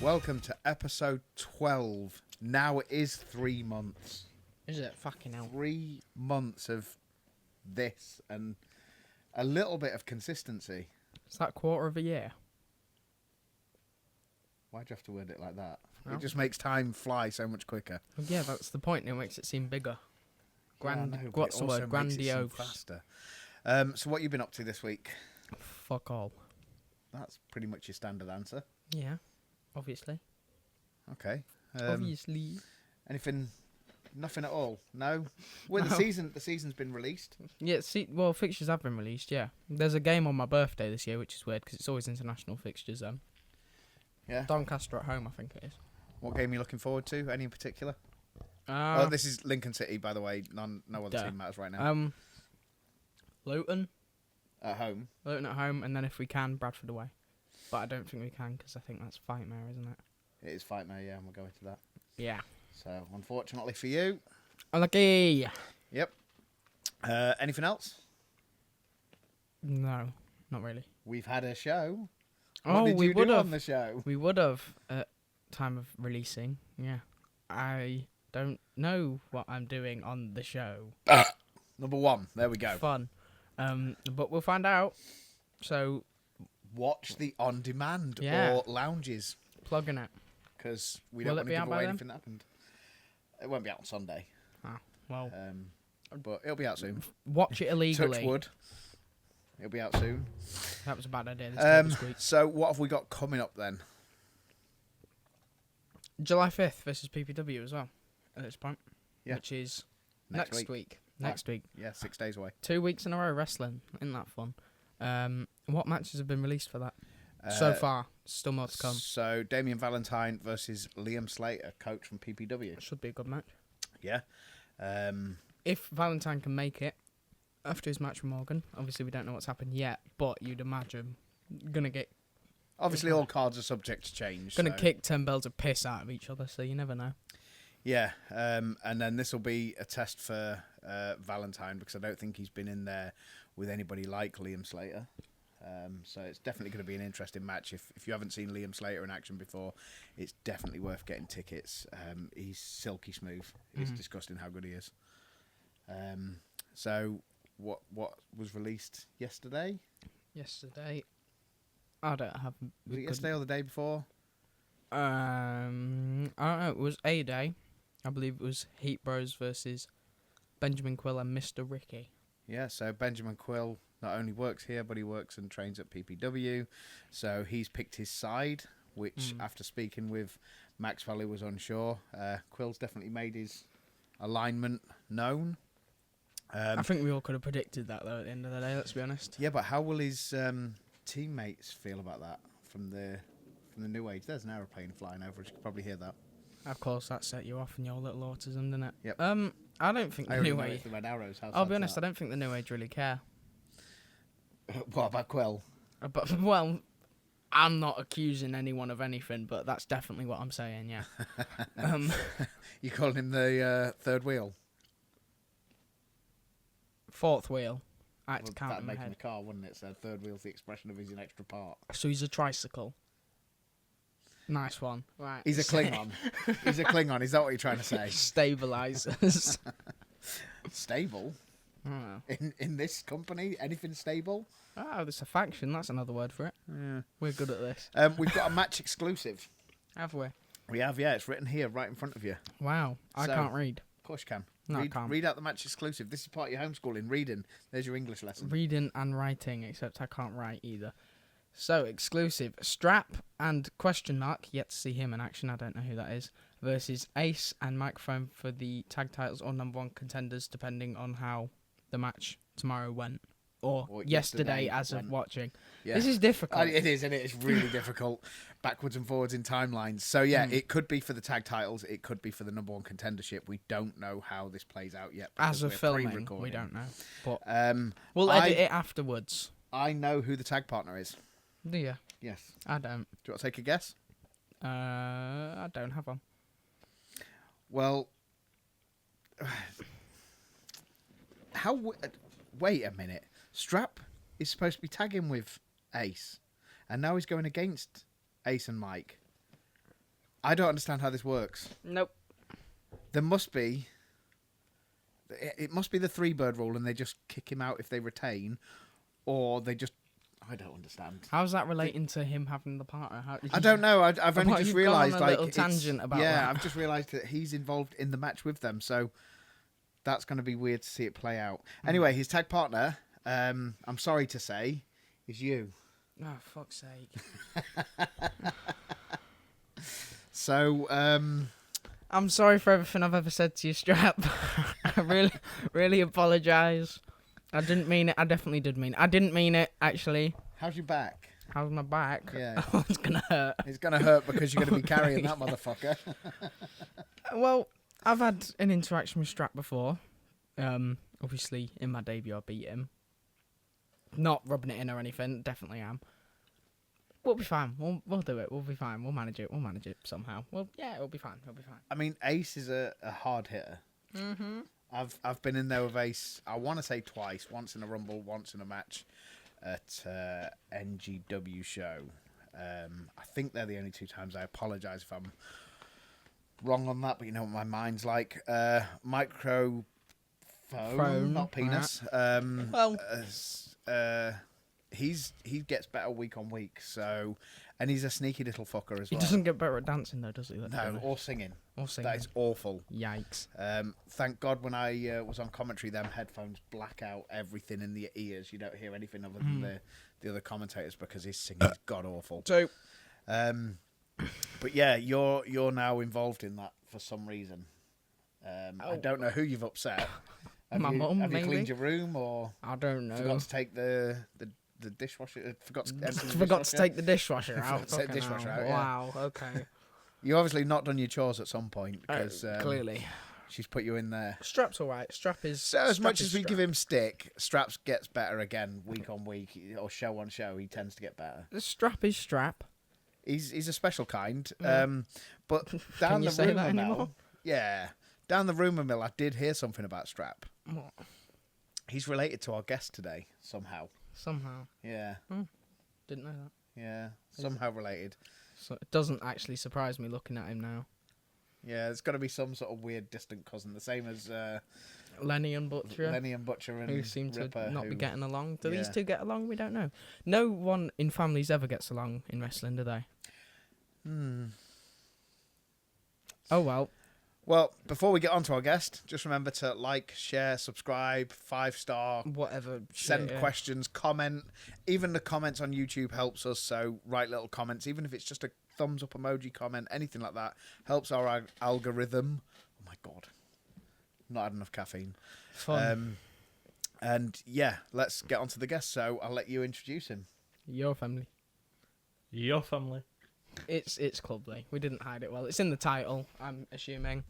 Welcome to episode 12. Now it is 3 months. Is it? Fucking hell. 3 months of this and a little bit of consistency. Is that quarter of a year? Why'd you have to word it like that? Well, It just makes time fly so much quicker. well, yeah, that's the point. It makes it seem bigger. Yeah, I know, but What's it the also word? makes it seem Grandiose. faster. So what you been up to this week? Fuck all. That's pretty much your standard answer. Yeah, obviously. Okay. Obviously. Anything? Nothing at all. No. Well, No. the season's been released. Yeah, well, fixtures have been released, yeah. There's a game on my birthday this year, which is weird, because it's always international fixtures. Yeah. Doncaster at home, I think it is. What game are you looking forward to? Any in particular? Uh, This is Lincoln City, by the way. No other Duh. team matters right now. Luton. At home. Luton at home, and then if we can, Bradford away. But I don't think we can, because I think that's Fightmare, isn't it? It is fight now, yeah, and we'll go into that. Yeah. So, unfortunately for you. Unlucky. Yep. Anything else? No, not really. We've had a show. Oh, What did we you would do have. on the show? We would have at time of releasing. Yeah. I don't know what I'm doing on the show. Number 1. There we go. Fun. But we'll find out. So, Watch the on-demand Yeah. or lounges, plugging it. because we Will don't it want to be give out by away then? anything that happened. It won't be out on Sunday, Well, but it'll be out soon. watch it illegally. Touch wood. It'll be out soon. That was a bad idea. This table squeak. So what have we got coming up then? July 5th versus PPW as well, at this point. Yeah. Which is Next next week. week. Next week. Yeah, 6 days away. 2 weeks in a row wrestling. Isn't that fun? What matches have been released for that? So far. Still more to come. So Damien Valentine versus Liam Slater, coach from PPW. Should be a good match. Yeah. If Valentine can make it after his match with Morgan, obviously we don't know what's happened yet, but you'd imagine gonna Obviously, all cards are subject to change. kick 10 bells of piss out of each other, so you never know. Yeah, and then this will be a test for Valentine, because I don't think he's been in there with anybody like Liam Slater. So it's definitely going to be an interesting match. If you haven't seen Liam Slater in action before, it's definitely worth getting tickets. He's silky smooth. It's disgusting how good he is. So what was released yesterday? Yesterday, I don't have. Was it yesterday or the day before? I don't know. It was a day. I believe it was Heat Bros versus Benjamin Quill and Mr. Ricky. Yeah, so Benjamin Quill not only works here, but he works and trains at PPW. So he's picked his side, which after speaking with Maxwell, who was unsure, Quill's definitely made his alignment known. I think we all could have predicted that, though, at the end of the day, let's be honest. Yeah, but how will his teammates feel about that from the new age? There's an aeroplane flying over. You could probably hear that. Of course, that set you off in your little autism, didn't it? Yep. I don't think I the already new know age... it's the red arrows. How I'll be sad's honest, I that? don't think the new age really care. What about Quill? But, well, I'm not accusing anyone of anything, but that's definitely what I'm saying, yeah. You calling him the third wheel? Fourth wheel. I had to Well, count that'd in my make him head. a car, wouldn't it? So third wheel's the expression of he's an extra part. So he's a tricycle. Nice one. Right. He's a Klingon. He's a Klingon. Is that what you're trying to say? Stabilizers. Stable? I don't know. In this company? Anything stable? Oh, there's a faction. That's another word for it. Yeah. We're good at this. We've got a match exclusive. Have we? We have, yeah. It's written here, right in front of you. Wow. I So- can't read. Of course you can. No, I can't. Read out the match exclusive. This is part of your homeschooling. Reading. There's your English lesson. Reading and writing, except I can't write either. So, exclusive. Strap and question mark, yet to see him in action, I don't know who that is, versus Ace and Microphone for the tag titles or number one contenders, depending on how the match tomorrow went. Or yesterday as of watching. Yeah. This is difficult. It is, and it is really difficult. Backwards and forwards in timelines. So, yeah, it could be for the tag titles. It could be for the number one contendership. We don't know how this plays out yet. As of we're filming, pre-recording. we don't know. But I we'll edit it afterwards. know who the tag partner is. Do you? Yes. I don't. Do you want to take a guess? I don't have one. Well, wait a minute. Strap is supposed to be tagging with Ace, and now he's going against Ace and Mike. I don't understand how this works. Nope. There must be. It must be the 3-bird rule, and they just kick him out if they retain, or they just. I don't understand. How's that relating to him having the partner? I don't know. I've only just realised. You've gone on a little tangent about that. I've just realised that he's involved in the match with them, so that's going to be weird to see it play out. Anyway, his tag partner, I'm sorry to say, is you. Oh, fuck's sake. So, I'm sorry for everything I've ever said to you, Strap. I really apologise. I didn't mean it. I definitely did mean it. I didn't mean it, actually. how's your back? How's my back? Yeah. Oh, it's going to hurt. It's going to hurt because you're going to be carrying that motherfucker. Well, I've had an interaction with Strap before. Obviously, in my debut, I beat him. Not rubbing it in or anything. Definitely am. We'll be fine. We'll do it. We'll be fine. We'll manage it. We'll manage it somehow. Well, yeah, it'll be fine. It'll be fine. I mean, Ace is a hard hitter. Mm-hmm. I've been in there with Ace, I want to say twice. Once in a Rumble, once in a match at NGW show. I think they're the only 2 times. I apologise if I'm wrong on that, but you know what my mind's like. Microphone, not penis. He gets better week on week, so, and he's a sneaky little fucker as well. He doesn't get better at dancing though, does he? No, or singing. Or singing. That is awful. Yikes. Thank God when I was on commentary, them headphones black out everything in the ears. You don't hear anything other than the other commentators because his singing is god awful. So, but yeah, you're now involved in that for some reason. I don't know who you've upset. My mum, have you maybe? cleaned your room, or I don't know. forgot to take the dishwasher? Forgot to empty the Forgot to dishwasher? take the dishwasher out. Forgot to take the Fucking dishwasher hell. out, yeah. Wow. Okay. You obviously not done your chores at some point because Clearly. she's put you in there. Strap's all right. Strap is. So as Strap much is as we Strap. give him stick, Straps gets better again week on week or show on show. He tends to get better. Strap is Strap. He's a special kind. Mm. But Can down you the say that rumour mill, anymore? yeah, down the rumour mill, I did hear something about Strap. What? He's related to our guest today somehow. Somehow. Yeah, Didn't know that. yeah, somehow related. So it doesn't actually surprise me looking at him now. Yeah, there's got to be some sort of weird distant cousin, the same as Lenny and Butcher. Lenny and Butcher and who seem Ripper, to not be getting along. Do these yeah. two get along? We don't know. No one in families ever gets along in wrestling, do they? Oh well. Well, before we get on to our guest, just remember to like, share, subscribe, 5-star, Whatever. send shit, yeah. questions, comment. Even the comments on YouTube helps us, so write little comments, even if it's just a thumbs up emoji comment, anything like that, helps our algorithm. Oh my God. Not had enough caffeine. Fun. And yeah, let's get on to the guest, so I'll let you introduce him. Your family. Your family. It's Clubly. We didn't hide it well. It's in the title, I'm assuming.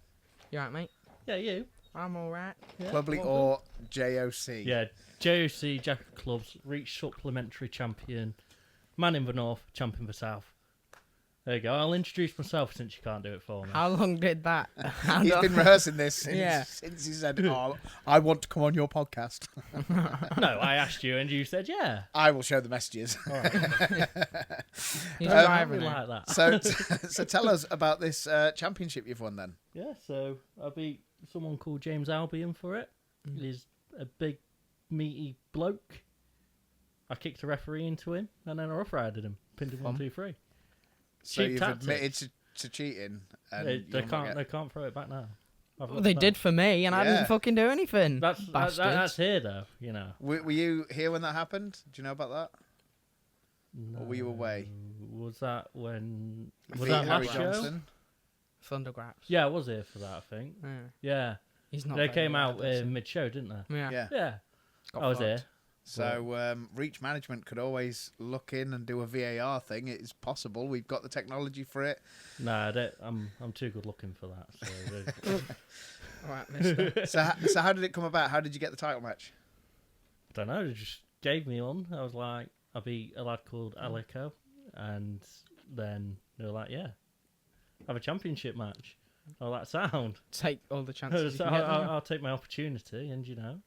You alright, mate? Yeah, you. I'm alright. Yeah, Clubly well or JOC? Yeah, JOC, Jack of Clubs, reach supplementary champion, man in the north, champion for south. There you go. I'll introduce myself since you can't do it for me. How long did that? He's been rehearsing this since, Yeah. since he said, "Oh, I want to come on your podcast." No, I asked you and you said yeah. I will show the messages. All right. He's Um, driving we it. like that. So tell us about this championship you've won then. Yeah, so I beat someone called James Albion for it. He's a big, meaty bloke. I kicked a referee into him and then I rough rided him. Pinned him 1, 2, 3. So Cheap you've tactics. admitted to cheating. And They can't throw it back now. I've Well, got they that. did for me, and I Yeah. didn't fucking do anything. That's here though, you know. Were you here when that happened? Do you know about that? No. Or were you away? Was that when? Was Beat that Harry last show? Johnson? Thundergraps. Yeah, I was here for that. I think. Yeah. Yeah, He's not. they very came good, out is he? mid-show, didn't they? Yeah. Yeah. Yeah, Got I was fucked. here. So Reach Management could always look in and do a VAR thing. It is possible. We've got the technology for it. No, I'm too good looking for that. So All right, mister. So how did it come about? How did you get the title match? I don't know. They just gave me one. I was like, I beat a lad called Alico, and then they were like, yeah, have a championship match. Oh, that sound. Take all the chances you So can get. don't you? I'll take my opportunity, and you know,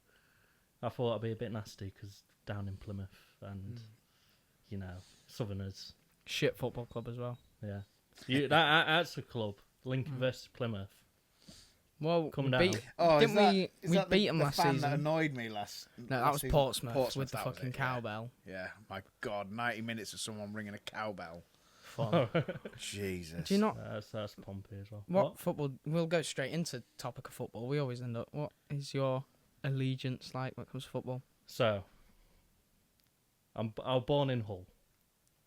I thought I'd be a bit nasty because down in Plymouth and you know Southerners. Shit football club as well. Yeah. That's a club. Lincoln versus Plymouth. Well, Come we down. beat, Oh, didn't we that beat them the last fan season? that annoyed me last. No, that last was season? Portsmouth with the that was fucking it, yeah. cowbell. Yeah, my God, 90 minutes of someone ringing a cowbell. Fun. Jesus. Do you not? That's Pompey as well. What football? We'll go straight into topic of football. We always end up. What is your allegiance like when it comes to football? So, I was born in Hull.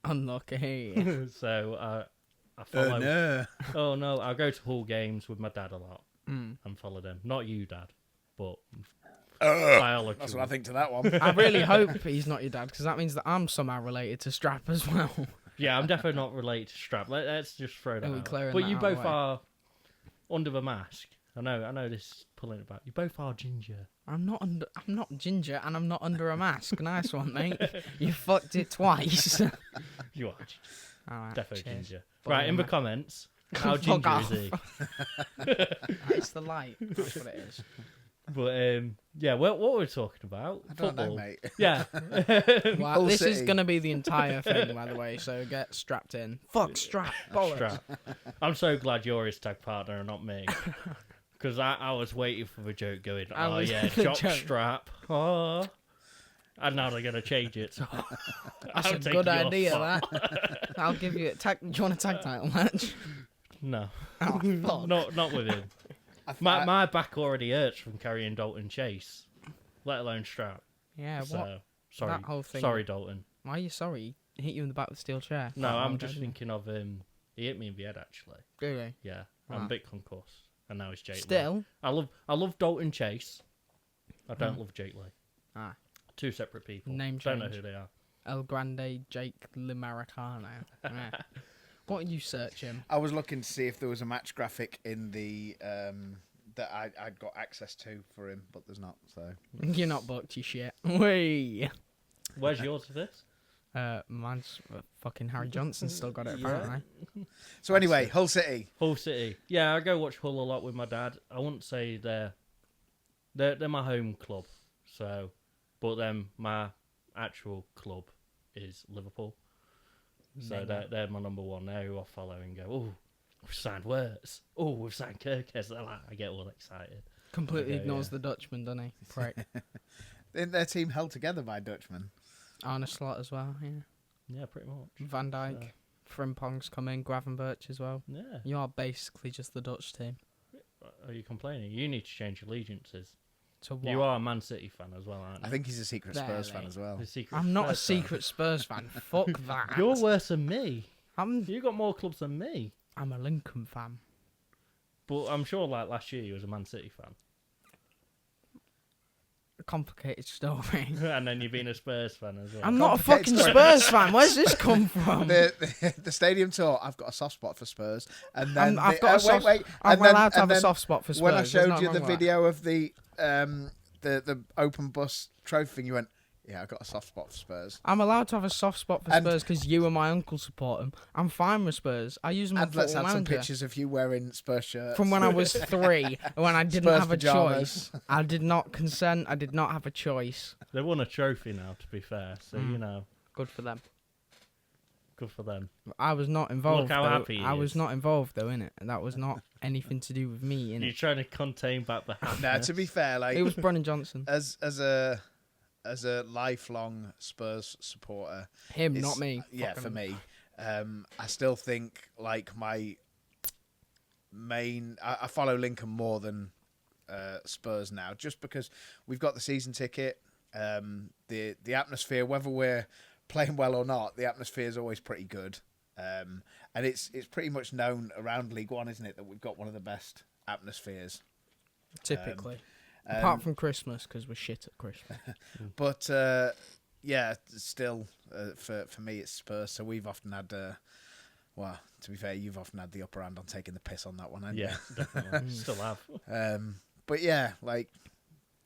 Unlucky. So, I follow... no. Oh, no, I go to Hull games with my dad a lot Mm. and follow them. Not you, Dad, but Ugh. biology. That's what I think to that one. I really hope he's not your dad because that means that I'm somehow related to Strap as well. Yeah, I'm definitely not related to Strap. Let's just throw that Are we out. clearing But that you out of the both way? are under the mask. I know this is pulling it back. You both are ginger. I'm not ginger and I'm not under a mask. Nice one, mate. You fucked it twice. You are ginger. Alright, Definitely cheers. ginger. Fuck Right, in the off. comments, how Fuck ginger off. is he? It's the light. That's what it is. But, yeah, what were we talking about? I don't Football. know, mate. Yeah. Well, Hull this is City. going to be the entire thing, by the way, so get strapped in. Fuck, strap. Bollocks. Strap. I'm so glad you're his tag partner and not me. Because I was waiting for the joke going, I oh was yeah, the jock joke. strap. Oh. And now they're going to change it. So That's I'm a taking good your idea, spot. that. I'll give you a tag. Do you want a tag title match? No. Oh, fuck. Not with him. My back already hurts from carrying Dalton Chase, let alone strap. Yeah, what? So, sorry. That whole thing- Sorry, Dalton. Why are you sorry? He hit you in the back with a steel chair. No, Quite I'm long just ago, thinking of he hit me in the head actually. Really? Yeah, I'm a Right. bit concussed, and now it's Jake Lee. Still? I love Dalton Chase. I don't love Jake Lee. Ah. Two separate people. Name Don't know change. who they are. El Grande Jake Limaricano. Yeah. What are you searching? I was looking to see if there was a match graphic in the that I'd got access to for him, but there's not. So You're not booked, you shit. Whee! Where's yours for this? Mine's fucking Harry Johnson still got it Yeah. apparently. so anyway, Hull City. Hull City. Yeah, I go watch Hull a lot with my dad. I wouldn't say they're my home club. So, but then my actual club is Liverpool. So they're my number one. They're who I follow and go, oh, we've signed Wirtz. Oh, we've signed Kirkes. I get all excited. Completely Yeah, ignores yeah. the Dutchman, doesn't he? Prick. Isn't their team held together by Dutchmen? Arne Slot as well, yeah. Yeah, pretty much. Van Dijk, Frimpong's come in, Gravenberch as well. Yeah. You are basically just the Dutch team. Are you complaining? You need to change allegiances. To what? You are a Man City fan as well, aren't you? I think he's a secret Spurs fan Really? as well. The secret I'm not a Spurs fan. secret Spurs fan. Fuck that. You're worse than me. I'm You got more clubs than me. a Lincoln fan. But I'm sure, like last year, you was a Man City fan, A complicated story. and then you've been a Spurs fan as well. I'm not a Complicated fucking story. Spurs fan. Where's this come from? The stadium tour. I've got a soft spot for Spurs, and then I've got a soft. wait. I'm and then- allowed to have and a then soft spot for Spurs. When I There's showed nothing you the wrong with that. video of the open bus trophy thing, you went, "Yeah, I got a soft spot for Spurs." I'm allowed to have a soft spot for And- Spurs because you and my uncle support them. I'm fine with Spurs. I use them on And let's Football add some Manager. pictures of you wearing Spurs shirts From when I was 3, when I didn't Spurs have a pyjamas. choice. I did not consent. I did not have a choice. They won a trophy now, to be fair. So you know, Good for them. good for them. I was not involved. how though. happy he I was is. not involved though, innit? And that was not anything to do with me, You're innit? trying to contain back the happiness. Now, to be fair, like It was Brennan Johnson. as a lifelong Spurs supporter, Him, it's- not me. Yeah, Fucking- for me, I still think like my main. I follow Lincoln more than Spurs now, just because we've got the season ticket. The atmosphere, whether we're playing well or not, the atmosphere is always pretty good. And it's pretty much known around League One, isn't it, that we've got one of the best atmospheres. Typically. Apart from Christmas, because we're shit at Christmas. But yeah, still for me it's Spurs. So we've often had, well, to be fair, you've often had the upper hand on taking the piss on that one, haven't Yeah, definitely. Still have. you? But yeah, like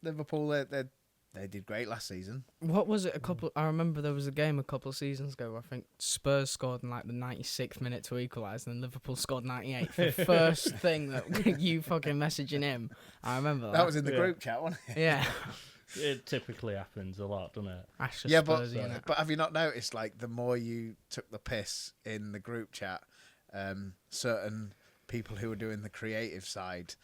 Liverpool, they did great last season. What was it? I remember there was a game a couple of seasons ago where I think Spurs scored in like the 96th minute to equalise, and then Liverpool scored 98th. The first thing that you fucking messaging him, I remember that. That was in the Yeah. group chat, wasn't it? Yeah. It typically happens a lot, doesn't it? That's just Yeah, but Spursy, innit? have you not noticed, like, the more you took the piss in the group chat, certain people who were doing the creative side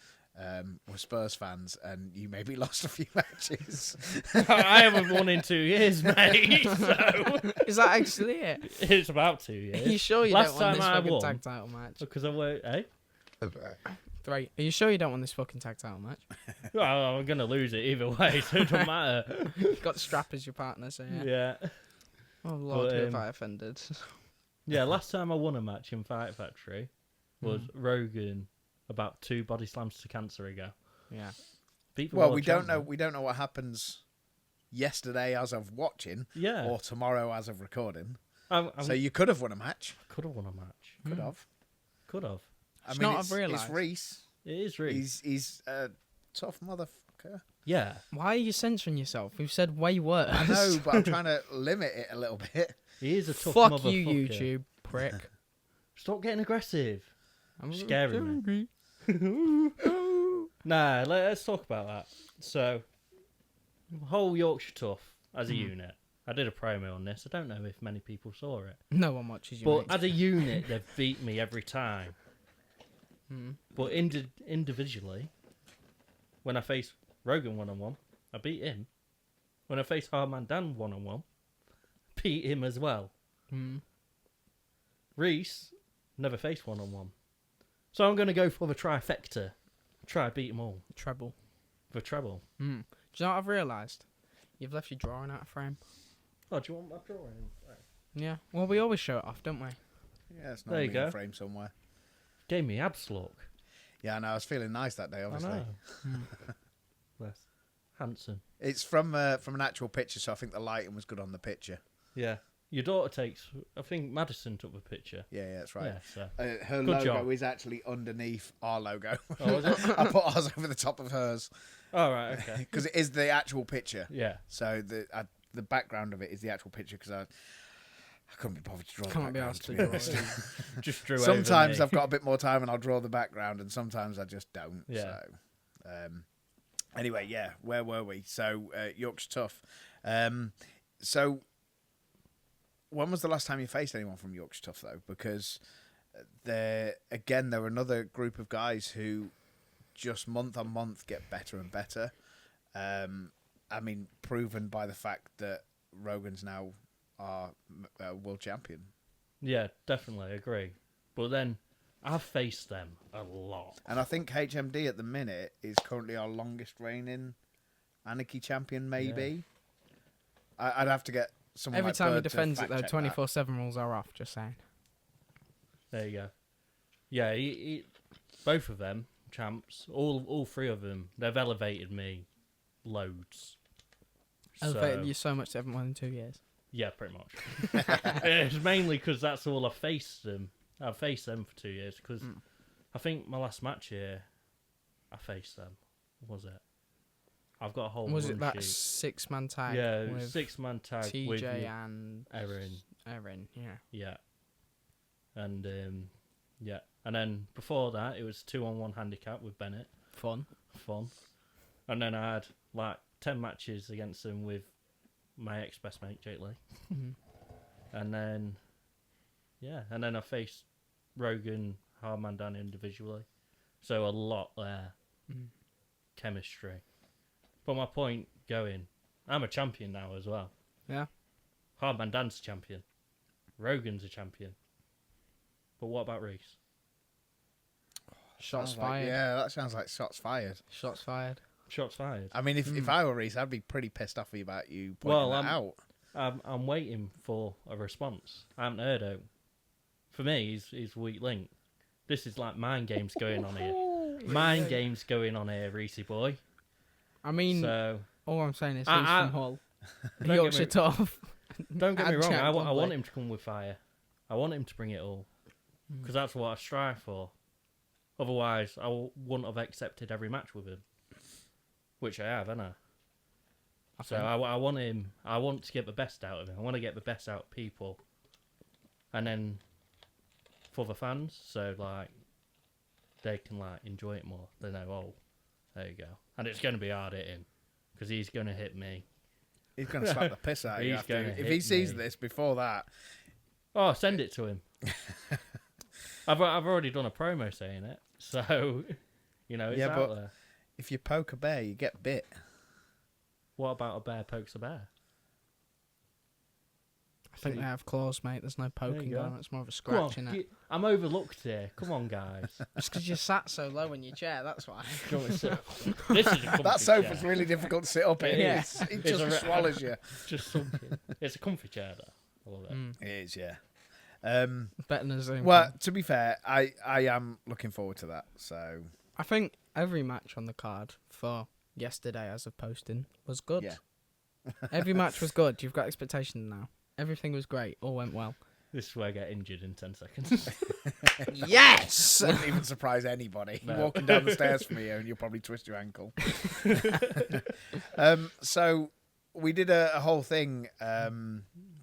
were Spurs fans, and you maybe lost a few matches. I haven't won in 2 years, mate. So Is that actually it? it's about 2 Are years. you sure you Last don't want time this I fucking won- tag title match? Because I were, eh? 3. Are you sure you don't want this fucking tag title match? Well, I'm gonna lose it either way, so it doesn't matter. You've got Strap as your partner, so yeah. Yeah. Oh lord, But, who have I offended? Yeah, last time I won a match in Fight Factory was Mm. Rogan about 2 body slams to cancer ago. Yeah. Beat the Well, world we don't know. champion. We don't know what happens yesterday as of watching, Yeah. or tomorrow as of recording. I So you could have won a match. could have won a match. Could Mm. have. Could have. I It's mean, not, it's, I've realised. it's Reese. It is really. He's a tough motherfucker. Yeah. Why are you censoring yourself? We've said way worse. I know, but I'm trying to limit it a little bit. He is a tough Fuck motherfucker. you, YouTube prick. Stop getting aggressive. I'm Scaring me. Nah, let's talk about that. So, whole Yorkshire Tough as a unit. I did a promo on this. I don't know if many people saw it. No one watches you. But mate. as a unit, they've beat me every time. Mm. But individually, when I faced Rogan one-on-one, I beat him. When I faced Hardman Dan one-on-one, beat him as well. Mm. Reese never faced one-on-one. So I'm going to go for the trifecta. Try beat them all. Treble. For treble. Mm. Do you know what I've realised? You've left your drawing out of frame. Oh, do you want my drawing? Yeah. Well, we always show it off, don't we? Yeah, it's There you normally in go. frame somewhere. Gave me abs look. Yeah, I know. I was feeling nice that day. Obviously, I know. Mm. Bless. Handsome. it's from an actual picture, so I think the lighting was good on the picture. Yeah. Your daughter takes... I think Madison took the picture. Yeah, that's right. Yeah, so... Her Good logo job. is actually underneath our logo. Oh, is it? I put ours over the top of hers Oh, right, okay. because it is the actual picture. Yeah. So the background of it is the actual picture because I couldn't be bothered to draw the Can't be background. asked To to be do honest. it. Just drew Sometimes over I've got a bit more time and I'll draw the background, and sometimes I just don't. Yeah. So, anyway, yeah, where were we? So Yorkshire Tough. So when was the last time you faced anyone from Yorkshire Tough though? Because they're another group of guys who just month on month get better and better. I mean, proven by the fact that Rogan's now our world champion. Yeah, definitely, I agree. But then, I've faced them a lot. And I think HMD at the minute is currently our longest reigning Anarchy champion, maybe. I'd have to get someone Every like time he Bird to defends it, fact though, check that. 24/7 rules are off. Just saying. There you go. Yeah, both of them, champs, all 3 of them, they've elevated me loads. Elevated you so much they haven't won in 2 years. Yeah, pretty much. It's mainly because that's all I've faced them. I've faced them for 2 years because I think my last match here, I faced them. What was it? I've got a whole Was run it that sheet. 6-man tag? Yeah, with 6-man tag with TJ and Erin. Erin, yeah. Yeah. And yeah. And then before that it was 2-on-1 handicap with Bennett. Fun. And then I had like 10 matches against them with my ex-best mate, Jake Lee. Mhm. And then, yeah, and then I faced Rogan, Hardman Dan individually. So a lot there. Mhm. Chemistry. But my point going, I'm a champion now as well. Yeah. Hardman Dan's a champion. Rogan's a champion. But what about Reese? Shots Sounds like- fired. yeah, that sounds like shots fired. Shots fired. Shots fired. I mean, if I were Reese, I'd be pretty pissed off about you pointing Well, that out. I'm waiting for a response. I haven't heard out. For me, he's weak link. This is like mind games going on here. Mind games going on here, Reese boy. I mean, So all I'm saying is he's I- from Hull. Don't get Yorkshire me- Tough. don't get me And wrong. Jack I Lumley. want him to come with fire. I want him to bring it all because that's what I strive for. Otherwise, I wouldn't have accepted every match with him, which I have, haven't I? So I want him. I want to get the best out of him. I want to get the best out of people, and then for the fans, so like they can like enjoy it more. They know, oh, there you go, and it's going to be hard hitting because he's going to hit me. He's going to slap the piss out of you He's after. gonna If hit he sees me. this before that. Oh, send it to him. I've already done a promo saying it, so it's Yeah, out but- there. If you poke a bear, you get bit. What about a bear pokes a bear? I think they have claws, mate. There's no poking go. on. It's more of a Come on, scratch, innit? I'm overlooked here. Come on, guys. It's because you sat so low in your chair. That's why. Come on, sit. This is a comfy That sofa's chair. really difficult to sit up in. It is. It It's just a re- swallows you. Just something. It's a comfy chair, though. I love it. It is, yeah. Better than a Zoom. Well, call. to be fair, I am looking forward to that. So I think every match on the card for yesterday, as of posting, was good. yeah, Every match was good. You've got expectations now. Everything was great. All went well. This is where I get injured in 10 seconds. Yes! wouldn't even surprise anybody. No. You're walking down the stairs from here, and you'll probably twist your ankle. So we did a whole thing,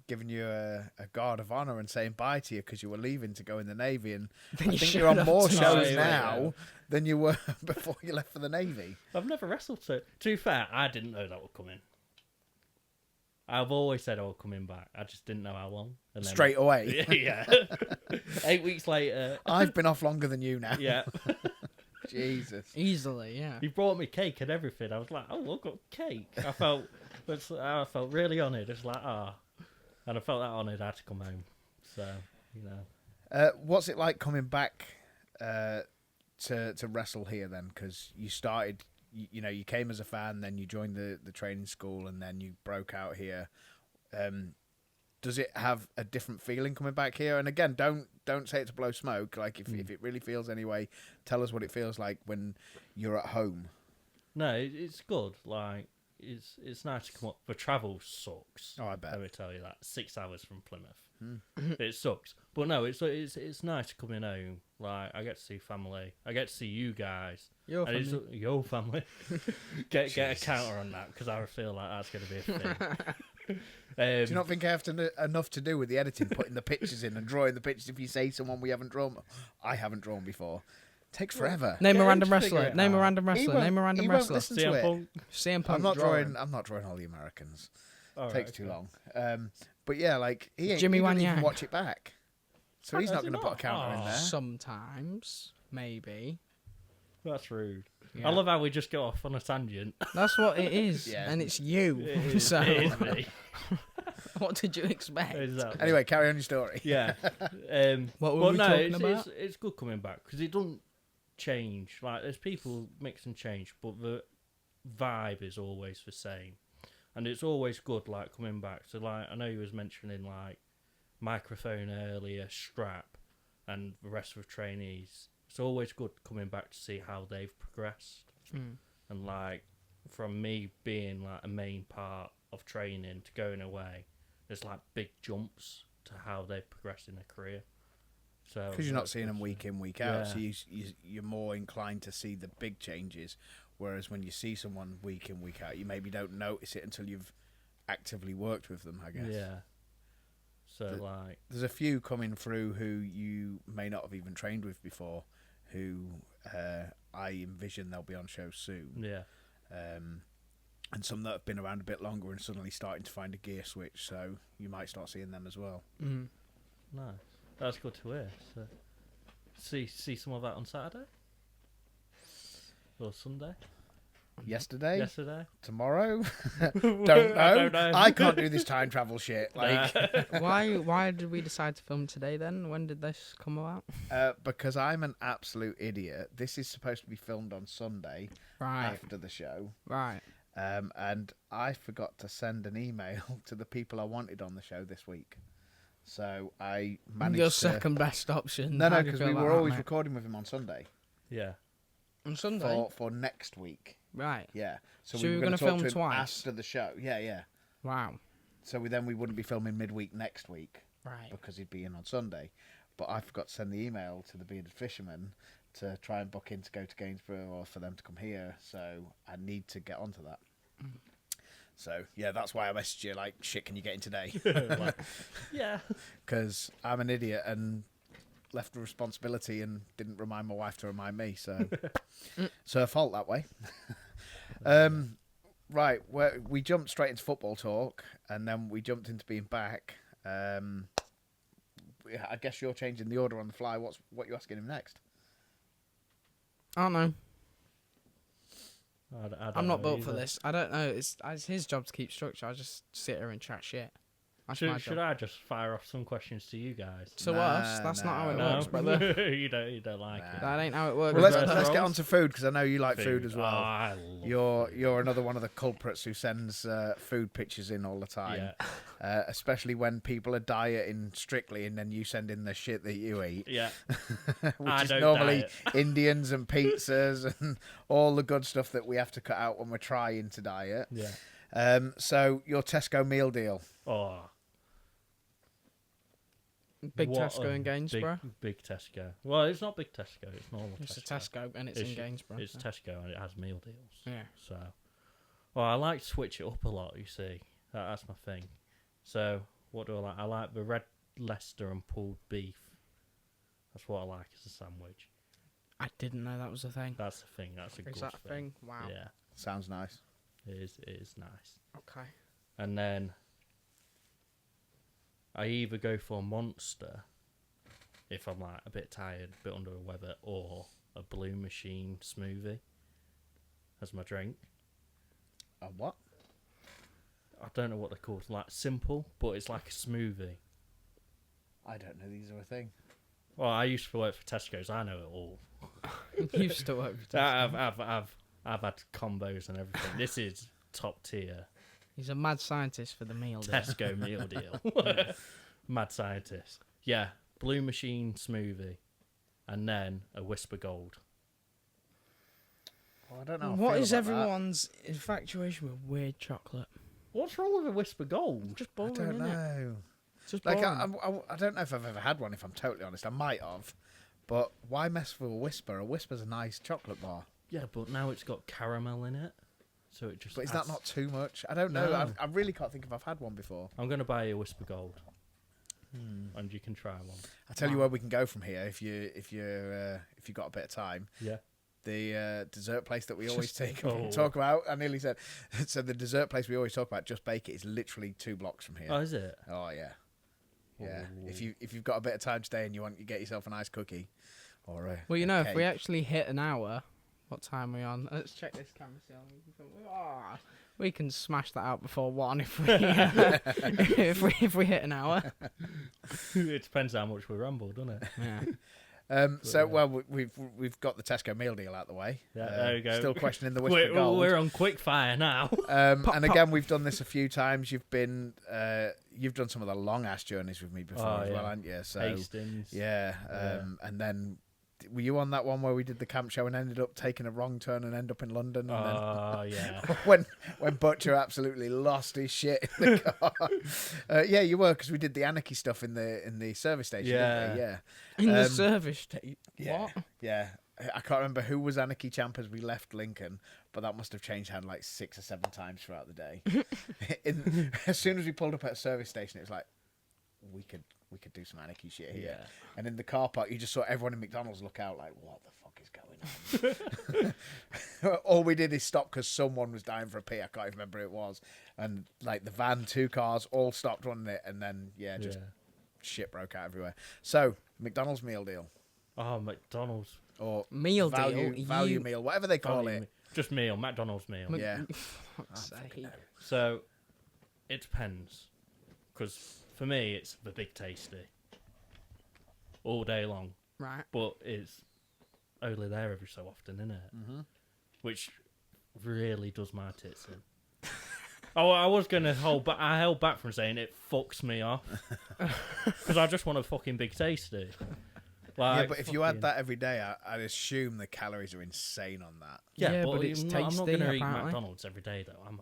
giving you a guard of honor and saying bye to you because you were leaving to go in the Navy, and Then I you think showed you're on up more tonight. shows Yeah. now than you were before you left for the Navy. I've never wrestled, so to be fair, I didn't know that would come in. I've always said I was coming back. I just didn't know how long. And then, Straight away. Yeah. 8 weeks later. I've been off longer than you now. Yeah. Jesus. Easily, yeah. He brought me cake and everything. I was like, oh, I've got cake. I felt really honoured. It's like, and I felt that honoured. I had to come home. So, What's it like coming back to wrestle here then? Because you started, you came as a fan, then you joined the training school, and then you broke out here. Does it have a different feeling coming back here? And again, don't say it to blow smoke. Like if it really feels anyway, tell us what it feels like when you're at home. no, it's good. Like, it's nice to come up. The travel sucks. Oh, I bet. Let me tell you that. 6 hours from Plymouth. It sucks. But no, it's nice coming home. Like, I get to see family. I get to see you guys. Your And family. it's your family. get a counter on that because I feel like that's going to be a thing. Do you not think I have enough to do with the editing, putting the pictures in and drawing the pictures? If you say someone we haven't drawn, I haven't drawn before, takes forever. Name a Yeah, random just figure wrestler. it Name a out. random He wrestler. won't- Name a random he won't wrestler. listen to CM it. Punk. CM Punk. I'm not drawing. drawing all the Americans. All right, Takes too okay. long. But yeah, like he Jimmy doesn't Wanyang. even watch it back, so he's Does not he going to put a not? counter in Aw. there. Sometimes, maybe. That's rude. Yeah. I love how we just go off on a tangent. That's what it is, Yeah. and it's you. It is, So, it is me. what did you expect? Exactly. Anyway, carry on your story. Yeah. What were but we no, talking it's, about? it's good coming back because it doesn't change. Like, there's people mix and change, but the vibe is always the same. And it's always good, like, coming back. So, like, I know you was mentioning, like, microphone earlier, strap, and the rest of the trainees. It's always good coming back to see how they've progressed. Mm. And, like, from me being, like, a main part of training to going away, there's, like, big jumps to how they've progressed in their career. So Because you're not that's seeing them good. week in, week out, so Yeah. you're more inclined to see the big changes. Whereas when you see someone week in, week out, you maybe don't notice it until you've actively worked with them, I guess. Yeah. So, The- like, There's a few coming through who you may not have even trained with before, who I envision they'll be on shows soon. yeah. And some that have been around a bit longer and suddenly starting to find a gear switch, so you might start seeing them as well. Mm. Nice. That's good to hear. So, see some of that on Saturday? Or Sunday? Yesterday? Yesterday? Tomorrow? I Don't don't know. know. I can't do this time travel shit. Like, Why did we decide to film today then? When did this come about? because I'm an absolute idiot. This is supposed to be filmed on Sunday Right, after the show. right. And I forgot to send an email to the people I wanted on the show this week. So I managed Your to... second best option. No, How do you because feel we about were that, always mate? recording with him on Sunday Yeah. On Sunday. for next week. Right. Yeah. So we we were were going gonna to talk film to him twice? after the show. Yeah, yeah. Wow. So we wouldn't be filming midweek next week Right. because he'd be in on Sunday. But I forgot to send the email to the Bearded Fisherman to try and book in to go to Gainsborough or for them to come here. So I need to get onto that. So, yeah, that's why I messaged you, like, shit, can you get in today? Yeah. Because I'm an idiot and left the responsibility and didn't remind my wife to remind me. So it's her fault that way. Right, we jumped straight into football talk, and then we jumped into being back. I guess you're changing the order on the fly. What you asking him next? I don't know. I don't I'm not know built for either. this. I don't know. It's his job to keep structure. I just sit here and chat shit. That's my Should job. I just fire off some questions to you guys? To us, that's not how it No, works, brother. you don't like it. That ain't how it works. Well, Reverse let's get roles? on to food because I know you like food as Oh, well. I love You're another one of the culprits who sends food pictures in all the time, Yeah. especially when people are dieting strictly and then you send in the shit that you eat, Yeah. which I is don't normally diet. Indians and pizzas and all the good stuff that we have to cut out when we're trying to diet. Yeah. So your Tesco meal deal. Oh. Big what Tesco a in Gainsborough. Big Tesco. Well, it's not Big Tesco. It's normal It's a Tesco. Tesco and it's in Gainsborough. It's Tesco and it has meal deals. Yeah. So, well, I like to switch it up a lot. You see, that's my thing. So, what do I like? I like the red Leicester and pulled beef. That's what I like as a sandwich. I didn't know that was a thing. That's the thing. That's a good Is that a thing? Wow. Yeah, Sounds nice. it is nice. Okay. And then I either go for a Monster if I'm like a bit tired, a bit under the weather, or a Blue Machine smoothie as my drink. A what? I don't know what they're called. Like simple, but it's like a smoothie. I don't know. These are a thing. Well, I used to work for Tesco's. I know it all. You still work for Tesco. I've had combos and everything. This is top tier He's a mad scientist for the meal deal. Tesco meal deal. Mad scientist. Yeah, Blue Machine smoothie, and then a Whisper Gold. Well, I don't know. What is everyone's infatuation with weird chocolate? What's wrong with a Whisper Gold? Just I boring, don't isn't it? know. Just Like boring. I don't know if I've ever had one. If I'm totally honest, I might have. But why mess with a Whisper? A Whisper's a nice chocolate bar. Yeah, but now it's got caramel in it, so it just. But is adds- that not too much? I don't know. No. I really can't think if I've had one before. I'm gonna buy you a Whisper Gold, and you can try one. I'll tell you Wow. where we can go from here if you got a bit of time. Yeah. The dessert place that we always Oh. talk about. I nearly said. So the dessert place we always talk about, Just Bake It, is literally 2 blocks from here. Oh, is it? Oh yeah, yeah. Ooh. If you've got a bit of time today and you get yourself a nice cookie, or Well, you a know, if we cake. actually hit an hour, what time are we on? Let's check this camera. See how we can smash that out before 1 if we if we hit an hour. It depends how much we ramble, doesn't it? Yeah. So well, we've got the Tesco meal deal out the way. Yeah, there we go. Still questioning the Whisper Gold. We're on quick fire now. Pop, And again, we've done this a few times. You've done some of the long ass journeys with me before Oh, as well, yeah. haven't you? So Hastings. yeah, and then were you on that one where we did the camp show and ended up taking a wrong turn and end up in London? And Oh, yeah. then when Butcher absolutely lost his shit in the car. Yeah, you were, because we did the anarchy stuff in the service station. Didn't we? Yeah. In the Um, service state. Yeah. What? Yeah. I can't remember who was anarchy champ as we left Lincoln, but that must have changed hand like 6 or 7 times throughout the day. As soon as we pulled up at a service station, it was like, we could do some anarchy shit here. Yeah. And in the car park, you just saw everyone in McDonald's look out like, what the fuck is going on? All we did is stop because someone was dying for a pee. I can't even remember who it was. And like the van, 2 cars, all stopped running it. And then, just shit broke out everywhere. So, McDonald's meal deal. Oh, McDonald's. Or Meal value deal. meal, whatever they call Value it. Just meal, McDonald's meal. Yeah. Fuck's sake. So, it depends. Because for me, it's the Big Tasty. All day long. Right. But it's only there every so often, isn't it? Mm-hmm. Which really does my tits in. I was going to hold back. I held back from saying it fucks me off. Because I just want a fucking Big Tasty. Like, Yeah, but if you had that every day, I'd assume the calories are insane on that. Yeah, but it's I'm not tasty, going to eat apparently. McDonald's every day, though.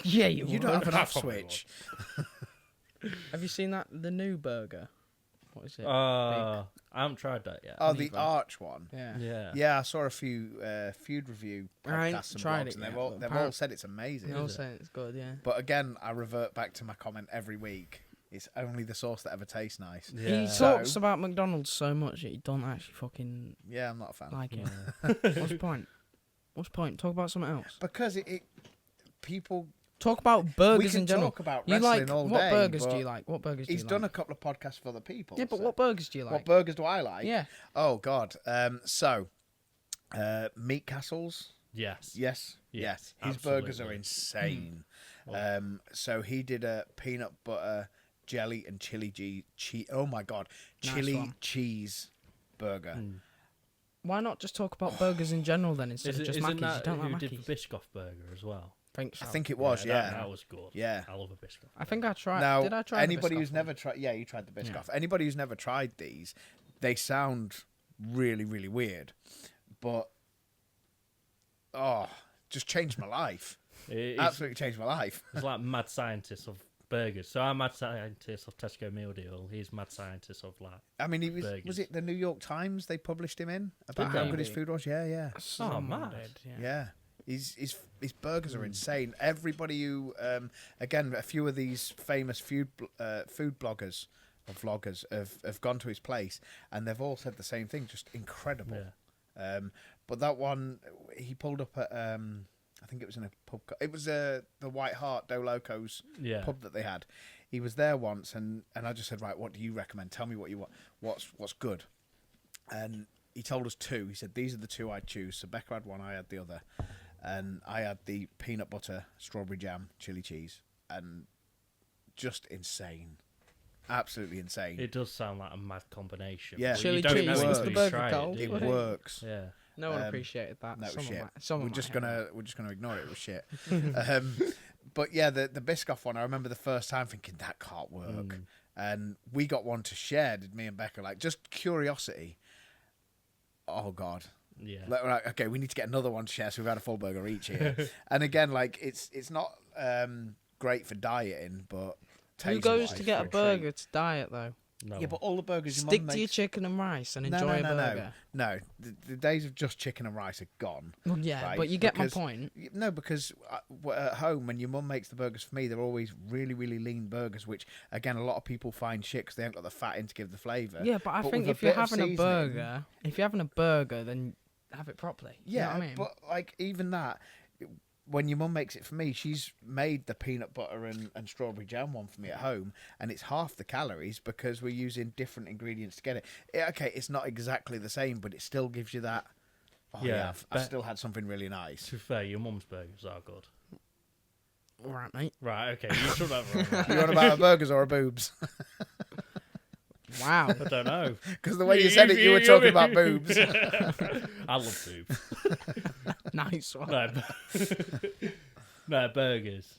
Yeah, you You don't have an I off probably switch. Have you seen the new burger? What is it? I haven't tried that yet. Oh, the Neither. Arch one. Yeah. Yeah. Yeah, I saw a few food review I ain't podcasts and tried blogs, it and yet, they've all but they've all apparent- said it's amazing. They all Is it? say it's good, yeah. But again, I revert back to my comment every week. It's only the sauce that ever tastes nice. Yeah. He talks about McDonald's so much that he don't actually fucking Yeah, I'm not a fan. like it. Yeah. What's the point? What's the point? Talk about something else. Because it people Talk about burgers in general. Talk about You wrestling like all what day, burgers do but you like? What burgers do you He's like? done a couple of podcasts for other people. Yeah, but so- what burgers do you like? What burgers do I like? Yeah. Oh God. Meat castles. Yes. Yes. Yes, His burgers are absolutely. insane. Mm. So he did a peanut butter jelly and chili cheese. Oh my God, Nice chili one. cheese burger. Why not just talk about burgers in general then instead Is of it, just isn't Mackies? You that don't who like did Mackies. Biscoff burger as well? Think so. I think it was. Yeah. That was good. Yeah. I love a Biscoff. I think I tried. Now, Did I try anybody the who's Biscoff never one? tried, yeah, you tried the Biscoff. Anybody who's never tried these, they sound really, really weird, but just changed my life. It's, Absolutely changed my life. it's like mad scientist of burgers. So I'm mad scientist of Tesco meal deal. He's mad scientist of like. I mean, he was. Burgers. Was it the New York Times they published him in about Did how they? good his food was? Yeah, yeah, Someone mad. did, yeah. His burgers are insane. Everybody who, again, a few of these famous food bloggers or vloggers have gone to his place, and they've all said the same thing. Just incredible. Yeah. But that one, he pulled up at. I think it was in a pub. It was the White Hart Do Locos Yeah. pub that they had. He was there once, and I just said, right, what do you recommend? Tell me what you want. What's good? And he told us two. He said these are the two I'd choose. So Becca had one, I had the other, and I had the peanut butter, strawberry jam, chili cheese, and just insane, absolutely insane. It does sound like a mad combination. Yeah. but Chili you don't cheese, know was until the you burger try called? do It you? works. Yeah. No one Um, appreciated that. No, it was Someone shit. might- someone We're might just hate gonna ignore it. It was shit. But yeah, the Biscoff one. I remember the first time thinking that can't work, and we got one to share. Did me and Becca like just curiosity? Oh God. Yeah. Like, we're like, okay, we need to get another one to share, so we've had a full burger each here. And again, like it's not great for dieting, but Who goes taste-wise to get for a treat. burger to diet though? No. Yeah, but all the burgers your Stick mum to your makes... chicken and rice and No, enjoy no, a burger. No, the days of just chicken and rice are gone. Well, yeah, Right, but you get my because- point. No, because at home, when your mum makes the burgers for me, they're always really, really lean burgers, which, again, a lot of people find shit because they haven't got the fat in to give the flavour. Yeah, but I think with a if you're bit of having a seasoning- burger, then have it properly. You know Yeah, what I mean? but, like, even that, when your mum makes it for me, she's made the peanut butter and strawberry jam one for me at home, and it's half the calories because we're using different ingredients to get it. Okay, it's not exactly the same, but it still gives you that... Oh, Yeah, yeah, I've but- still had something really nice. To be fair, your mum's burgers are good. All right, mate. Right, okay. You should have wrong. You want about a burgers or a boobs? Wow. I don't know. Because the way you said it, you were talking about boobs. I love boobs. Nice one. No, no burgers.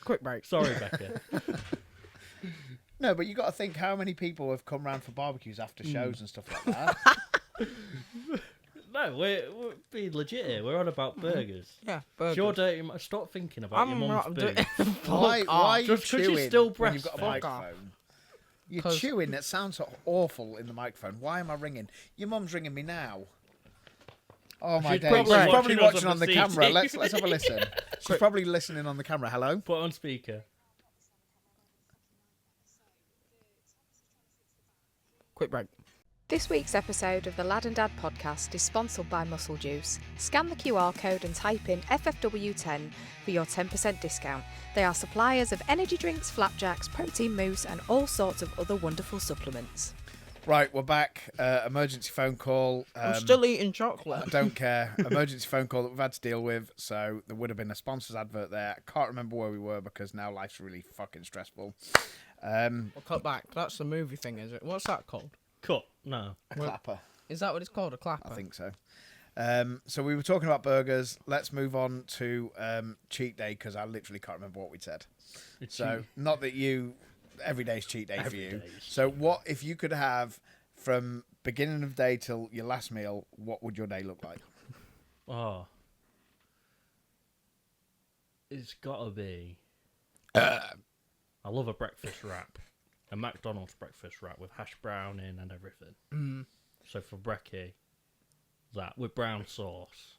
Quick break. Sorry, Becca. No, but you got to think how many people have come round for barbecues after shows and stuff like that. No, we're being legit here. We're on about burgers. Yeah, It's burgers. your dirty. Stop thinking about your I'm mum's not doing. boobs. why are you Just 'cause you chewing still when you've got a breastfeed. microphone? You're 'Cause- chewing. That sounds so awful in the microphone. Why am I ringing? Your mum's ringing me now. Oh my She's days! probably She's probably watching us watching on on the the camera. CT. Let's have a listen. She's probably listening on the camera. Hello. Put on speaker. Quick break. This week's episode of the Lad and Dad podcast is sponsored by Muscle Juice. Scan the QR code and type in FFW10 for your 10% discount. They are suppliers of energy drinks, flapjacks, protein mousse and all sorts of other wonderful supplements. Right, we're back. Emergency phone call. I'm still eating chocolate. I don't care. Emergency phone call that we've had to deal with. So there would have been a sponsor's advert there. I can't remember where we were because now life's really fucking stressful. We'll cut back. That's the movie thing, is it? What's that called? Cut. No. A clapper. Is that what it's called? A clapper? I think so. So we were talking about burgers. Let's move on to cheat day because I literally can't remember what we said. So not that you... Every day's cheat day for you. Every day's So what if you could have from beginning of day till your last meal, what would your day look like? Oh. It's gotta be. Uh. I love a breakfast wrap. A McDonald's breakfast wrap with hash brown in and everything. Mm. So for brekkie, that with brown sauce.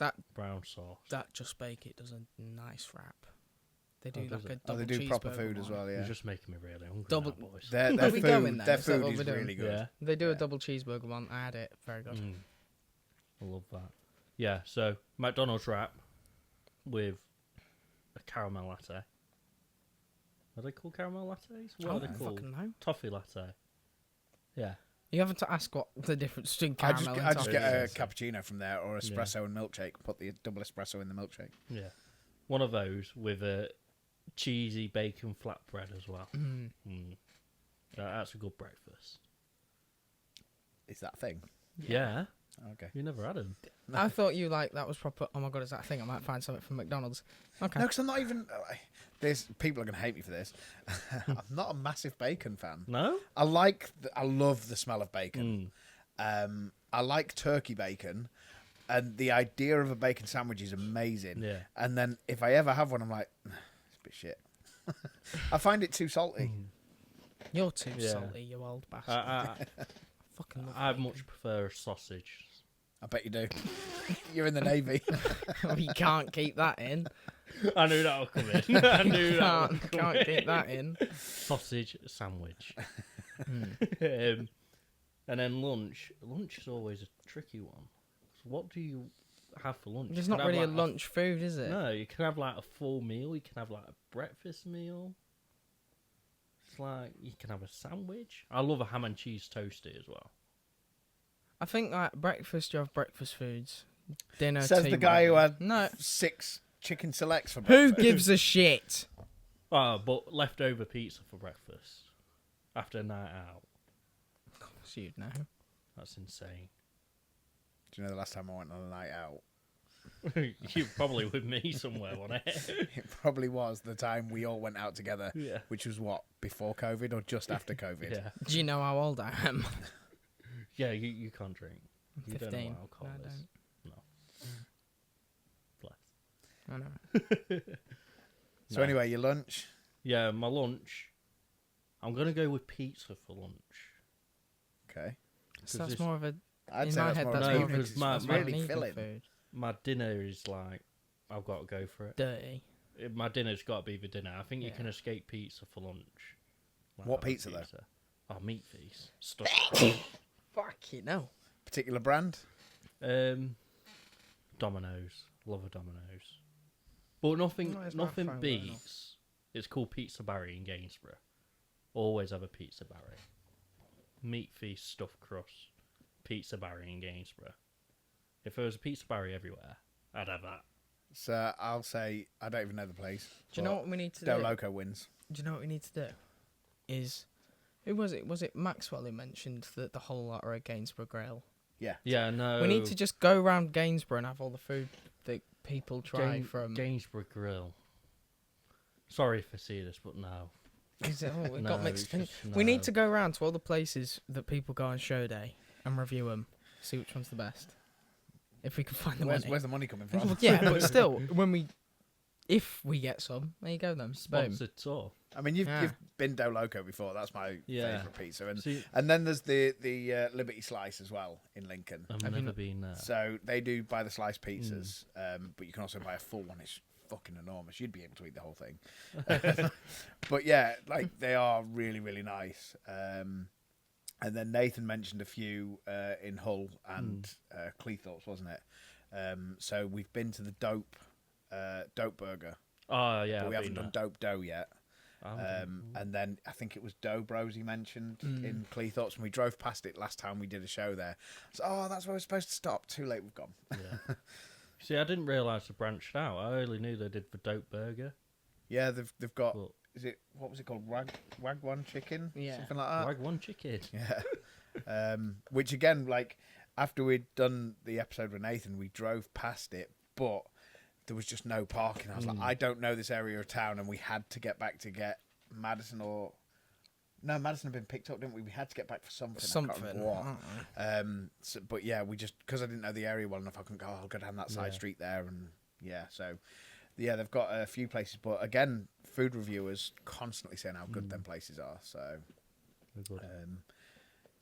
That Brown sauce. Just Bake It does a nice wrap. They do does like it? a double They do proper cheeseburger food as one. well, You're yeah. just making me really hungry Double- now, boys. Their Are we going food, then? their Is that food what is we're doing? really good. Yeah. They do a double cheeseburger one. I had it. Very good. I love that. Yeah, so McDonald's wrap with a caramel latte. Are they called caramel lattes? What are they called? Fucking know. Toffee latte. Yeah. You haven't to ask what the difference between I caramel and just toffee get a is. cappuccino from there or espresso and milkshake. Put the double espresso in the milkshake. Yeah. One of those with a cheesy bacon flatbread as well. That's a good breakfast. Is that a thing? Yeah. Okay. You never had them. I thought you that was proper. Oh my god, is that a thing? I might find something from McDonald's. Okay. No, because I'm not even. There's people are going to hate me for this. I'm not a massive bacon fan. No? I love the smell of bacon. I like turkey bacon, and the idea of a bacon sandwich is amazing. Yeah. And then if I ever have one, I'm like, it's a bit shit. I find it too salty. You're too Yeah. salty, you old bastard. Fucking love I bacon. much prefer a sausage. I bet you do. You're in the Navy. We can't keep that in. I knew that would come in. I knew that would come Can't in. keep that in. Sausage sandwich. And then lunch. Lunch is always a tricky one. So what do you have for lunch? There's You not can have, really a like, lunch food, is it? No, you can have like a full meal. You can have like a breakfast meal. It's like you can have a sandwich. I love a ham and cheese toasty as well. I think breakfast, you have breakfast foods. Dinner, Says tea, the guy who whatever. had No. 6 chicken selects for Who breakfast. gives a shit? Oh, but leftover pizza for breakfast after a night out. Of course you'd know. That's insane. Do you know the last time I went on a night out? You're probably with me somewhere, wasn't it? It probably was the time we all went out together, Yeah. which was what, before COVID or just after COVID? Yeah. Do you know how old I am? Yeah, you can't drink. I'm You don't 15. know what alcohol No, I is. don't. No. Bless. I know. So No. anyway, your lunch. Yeah, my lunch. I'm gonna go with pizza for lunch. Okay. So 'Cause that's this- more of a... I'd in say my that's head, more that's of No, more an of because evening. my- It's my really evening filling. food. My dinner is like I've got to go for it. Dirty. My dinner's got to be the dinner. I think you Yeah. can escape pizza for lunch. Like, What have a pizza, though? Oh, meat feast stuff. Fuck you know. Particular brand? Domino's. Love a Domino's. But nothing No, it's my nothing favourite, beats. It's called Pizza Barry in Gainsborough. Always have a Pizza Barry. Meat feast, stuffed crust. Pizza Barry in Gainsborough. If there was a Pizza Barry everywhere, I'd have that. So I'll say I don't even know the place. Do you know what we need to Del do? Loco wins. Do you know what we need to do? Is... Who was it? Was it Maxwell who mentioned that the whole lot are at Gainsborough Grill? Yeah. Yeah, no. We need to just go around Gainsborough and have all the food that people try from... Gainsborough Grill. Sorry if I see this, but no. Is it, we've No, got mixed it's opinions. just We need no. to go around to all the places that people go on show day and review them. See which one's the best. If we can find the money. Where's the money coming from? Yeah, but still, if we get some, there you go then. Boom. Sponsored tour. I mean, you've Yeah. been Del Loco before. That's my Yeah. favourite pizza. And See, and then there's the Liberty Slice as well in Lincoln. I've Have you never not- been there. So they do buy the slice pizzas, but you can also buy a full one. It's fucking enormous. You'd be able to eat the whole thing. But yeah, like they are really, really nice. And then Nathan mentioned a few in Hull and Cleethorpes, wasn't it? So we've been to the Dope Burger, Oh, yeah. but we I've haven't been done Dope Dough yet. there. And then I think it was Dough Bros he mentioned in Cleethorpes, and we drove past it last time we did a show there. So, that's where we're supposed to stop. Too late, we've gone. Yeah. See, I didn't realise they branched out. I only knew they did the Dope Burger. Yeah, they've got. But What was it called? Wagwan chicken? Yeah. Something like that. Wag one chicken. Yeah. Which again, like after we'd done the episode with Nathan, we drove past it, but there was just no parking. I was like, I don't know this area of town, and we had to get back to get Madison or. No, Madison had been picked up, didn't we? We had to get back for something. I can't remember what. But yeah, we just because I didn't know the area well enough, I couldn't go. I'll go down that side street there, and yeah. So yeah, they've got a few places, but again, food reviewers constantly saying how good them places are. So They're good.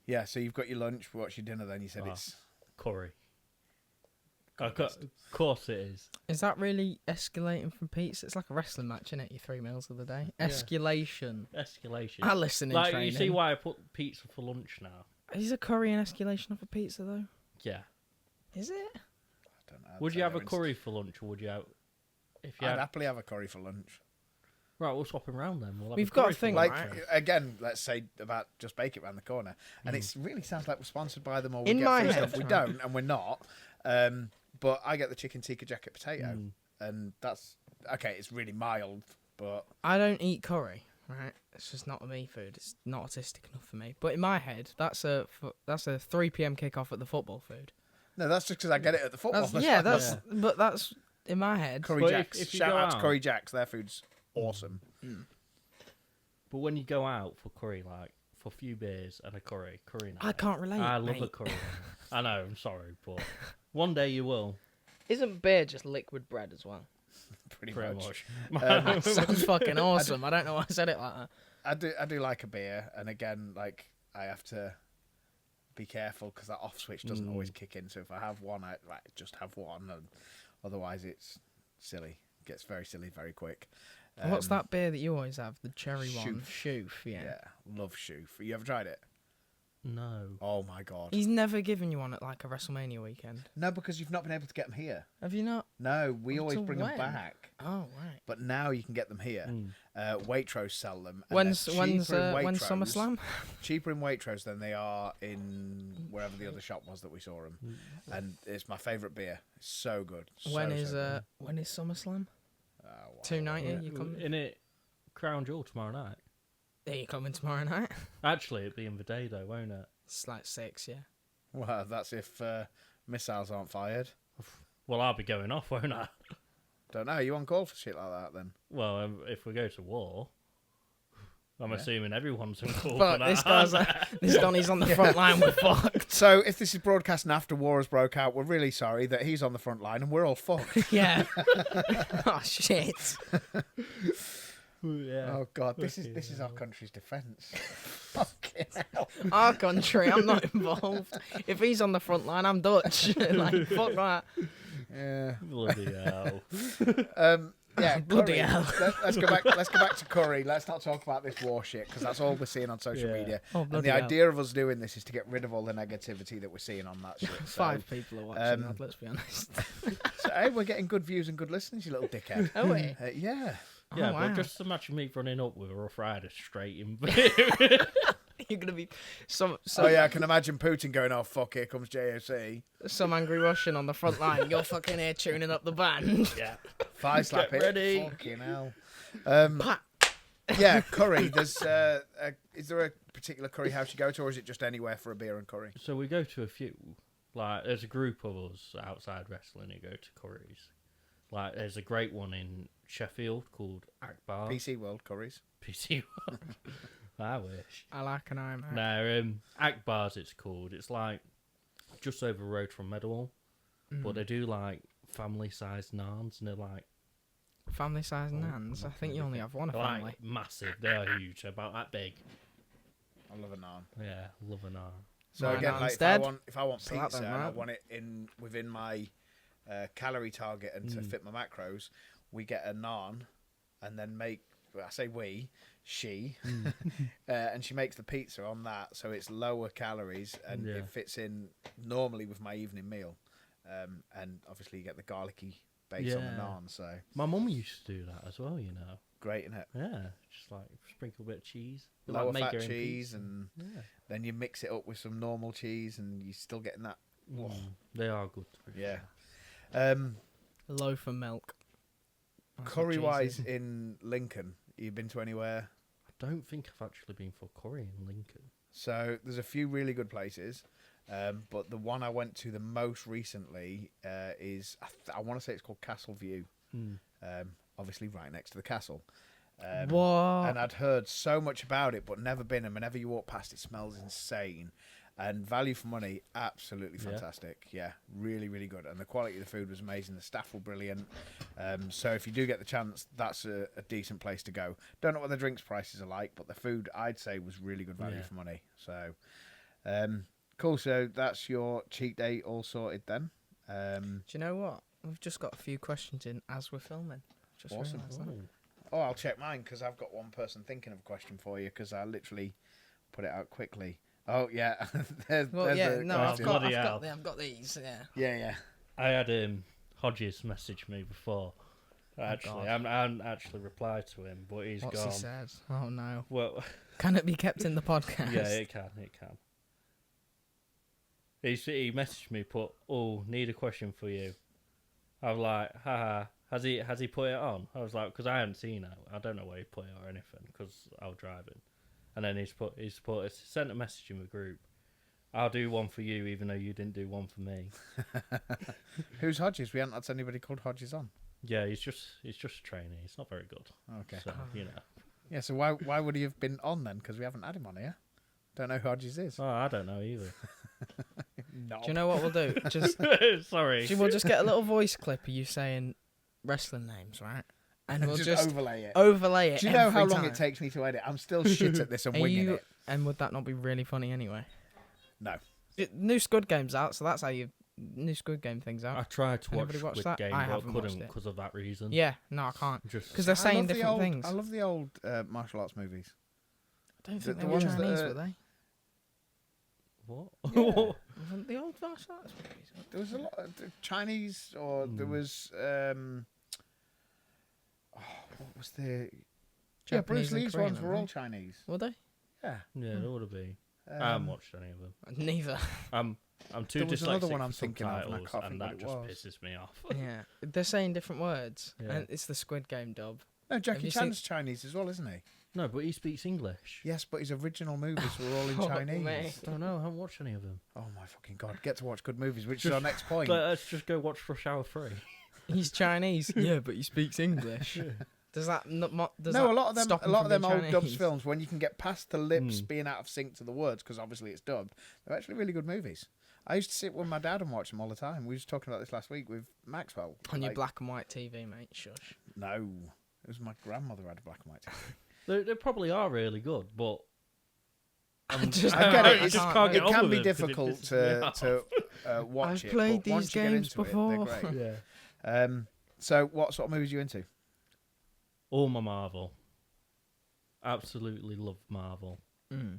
yeah, so you've got your lunch. What's your dinner then? You said it's Curry. Of course it is. Is that really escalating from pizza? It's like a wrestling match, isn't it? Your 3 meals of the day. Escalation. Escalation. I listen in Like, training. you see why I put pizza for lunch now? Is a curry an escalation of a pizza though? Yeah. Is it? I don't know. I'd Would say you have a they're curry for lunch, or would you have? If you I'd had, happily have a curry for lunch. right, we'll swap 'em round then. We'll have We've a got a curry for thing, lunch. Like right. again, let's say about Just Bake It round the corner, and it really sounds like we're sponsored by them or we In get my free head, stuff. We right. don't, and we're not. But I get the chicken tikka jacket potato, and that's okay. It's really mild, but I don't eat curry, right? It's just not a me food. It's not artistic enough for me. But in my head, that's a 3 p.m. kickoff at the football food. no, that's just because I get it at the football. But that's in my head. Curry But Jacks. if you Shout go out to out- Curry Jacks. Their food's awesome. But when you go out for curry, like for a few beers and a curry night. I can't relate. I love mate. a curry. I know. I'm sorry, but one day you will. Isn't beer just liquid bread as well? Pretty Pretty much. much. Sounds fucking awesome. I don't know why I said it like that. I do like a beer, and again, like I have to be careful because that off switch doesn't always kick in. So if I have one, I just have one, and otherwise it's silly. It gets very silly very quick. What's that beer that you always have? The cherry one? Shoof. Shoof, yeah. Yeah, love Shoof. You ever tried it? No. Oh my god. He's never given you one at like a WrestleMania weekend. No, because you've not been able to get them here. Have you not? No, we always Until bring them when? back. Oh, right. But now you can get them here. Waitrose sell them. and When's they're when's cheaper in when's Waitrose- SummerSlam? Cheaper in Waitrose than they are in wherever the other shop was that we saw them. And it's my favourite beer. It's so good. When So is good. when is SummerSlam? Oh, wow. 290. You coming? In it, Crown Jewel tomorrow night. Are you coming tomorrow night? Actually, it'd be in the day though, won't it? It's like 6, yeah. Well, that's if missiles aren't fired. Well, I'll be going off, won't I? Don't know. You on call for shit like that then? Well, if we go to war, I'm Yeah. assuming everyone's on call for But that. this guy's this Donny's on the front line. We're fucked. So if this is broadcasting after war has broke out, we're really sorry that he's on the front line and we're all fucked. Yeah. Oh shit. Yeah. Oh god, this is our country's defence. Fucking hell. Our country. I'm not involved. If he's on the front line, I'm Dutch. Like fuck that. Yeah. Bloody hell. Yeah, Bloody curry. hell. Let's go back. Let's go back to curry. Let's not talk about this war shit because that's all we're seeing on social Yeah. media. Oh, And bloody the hell. idea of us doing this is to get rid of all the negativity that we're seeing on that shit. So, 5 people are watching that, let's be honest. so, hey, we're getting good views and good listens, you little dickhead. Oh, wait. Yeah. Yeah, Oh, wow. but just imagine me running up with a Rough Rider straight in. You're going to be some Oh yeah, I can imagine Putin going, "Oh fuck, here comes JOC." some angry Russian on the front line. You're fucking here tuning up the band. Yeah. Thigh slap Get it. ready. Fucking hell. Pat. Yeah, curry. There's is there a particular curry house you go to, or is it just anywhere for a beer and curry? So we go to a few. Like, there's a group of us outside wrestling who go to curries. Like, there's a great one in Sheffield called Akbar. PC World Curries. PC. I wish. I like an Iron Man. No, Akbar's it's called. It's like just over the road from Meadowhall. But they do like family-sized naans, and they're like Family size nans. I think you only have one a they're family. like massive. They are huge. They're about that big. I love a naan. Yeah, love a naan. So My again, naan's like if dead. I want So that pizza don't and I matter. want it in within my calorie target and to fit my macros, we get a naan, and then make. I say we, she, and she makes the pizza on that, so it's lower calories and Yeah. it fits in normally with my evening meal, and obviously you get the garlicky base on the Yeah. naan, so My mum used to do that as well, you know. great, isn't it? Yeah, just like sprinkle a bit of cheese. Lower like, make fat your own cheese, pizza. and Yeah. then you mix it up with some normal cheese, and you're still getting that. They are good. To be Yeah. fair. Loaf of milk. That's what Curry cheese wise is. in Lincoln, you been to anywhere? I don't think I've actually been for curry in Lincoln. So there's a few really good places, but the one I went to the most recently is I want to say it's called Castle View. Obviously right next to the castle. What? And I'd heard so much about it, but never been. And whenever you walk past, it smells insane. And value for money, absolutely Yeah. fantastic. Yeah, really, really good. And the quality of the food was amazing. The staff were brilliant. So if you do get the chance, that's a decent place to go. Don't know what the drinks prices are like, but the food, I'd say, was really good value Yeah. for money. So, cool. So that's your cheat day all sorted then. Do you know what? We've just got a few questions in as we're filming. Just Awesome. realised that. Ooh. Oh, I'll check mine because I've got one person thinking of a question for you because I literally put it out quickly. Oh yeah. Well, there's yeah, a no, I've question. got, Bloody hell. I've got these. Yeah. Yeah. I had Hodges message me before. Actually, God. I haven't actually replied to him, but he's What's gone. he said? Oh no. Well, Can it be kept in the podcast? yeah, it can. He messaged me, put, "Oh, need a question for you." I was like, haha. Has he put it on? I was like, because I hadn't seen it. I don't know where he put it or anything because I was driving. And then he's sent a message in the group. I'll do one for you, even though you didn't do one for me. Who's Hodges? We haven't had anybody called Hodges on. Yeah, he's just a trainee. He's not very good. Okay. So you know. Yeah. So why would he have been on then? Because we haven't had him on here. Don't know who Hodges is. Oh, I don't know either. No. Do you know what we'll do? Just Sorry. we'll just get a little voice clip of you saying wrestling names, right? And we'll just overlay it. overlay it. Do you know how every long time. it takes me to edit? I'm still shit at this and Are winging you- it. And would that not be really funny anyway? No. New Squid Game's out, so that's how you new Squid Game thing's I out. tried to watch Anybody watch Squid that? Game, I but I haven't watched couldn't it. because of that reason. Yeah, no, I can't Just because they're saying I love the different old- things. I love the old martial arts movies. I don't the- think the they were ones that Chinese, are- were they? what? Yeah. Wasn't the old martial arts movies? There was a lot of Chinese, or there was what was the Bruce Japanese and Lee's Korean, ones were weren't all Chinese. Were they? Yeah. Yeah, there would have been. I haven't watched any of them. Neither. I'm too There was dyslexic another one for I'm thinking of, and I subtitles, can't and think what that it just was. pisses me off. Yeah, they're saying different words, Yeah. and it's the Squid Game dub. No, Jackie you Chan's Chinese as well, isn't he? No, but he speaks English. Yes, but his original movies were all in Oh, Chinese. mate. I don't know. I haven't watched any of them. Oh my fucking god! Get to watch good movies, which is our next point. Let's just go watch Rush Hour 3. He's Chinese. Yeah, but he speaks English. Does that not? Does No, that a lot of them, stop a him lot from of them being old dubs Chinese? films, when you can get past the lips Mm. being out of sync to the words, because obviously it's dubbed, they're actually really good movies. I used to sit with my dad and watch them all the time. We were just talking about this last week with Maxwell. On your Like, black and white TV, mate. Shush. No, it was my grandmother who had a black and white TV. They probably are really good, but I just I get it. I It's, just can't it get on can with be them 'cause it difficult pisses me off. to watch I've it. played but these once you get games into it, before. they're great. Yeah. So, what sort of movies are you into? All my Marvel. Absolutely love Marvel.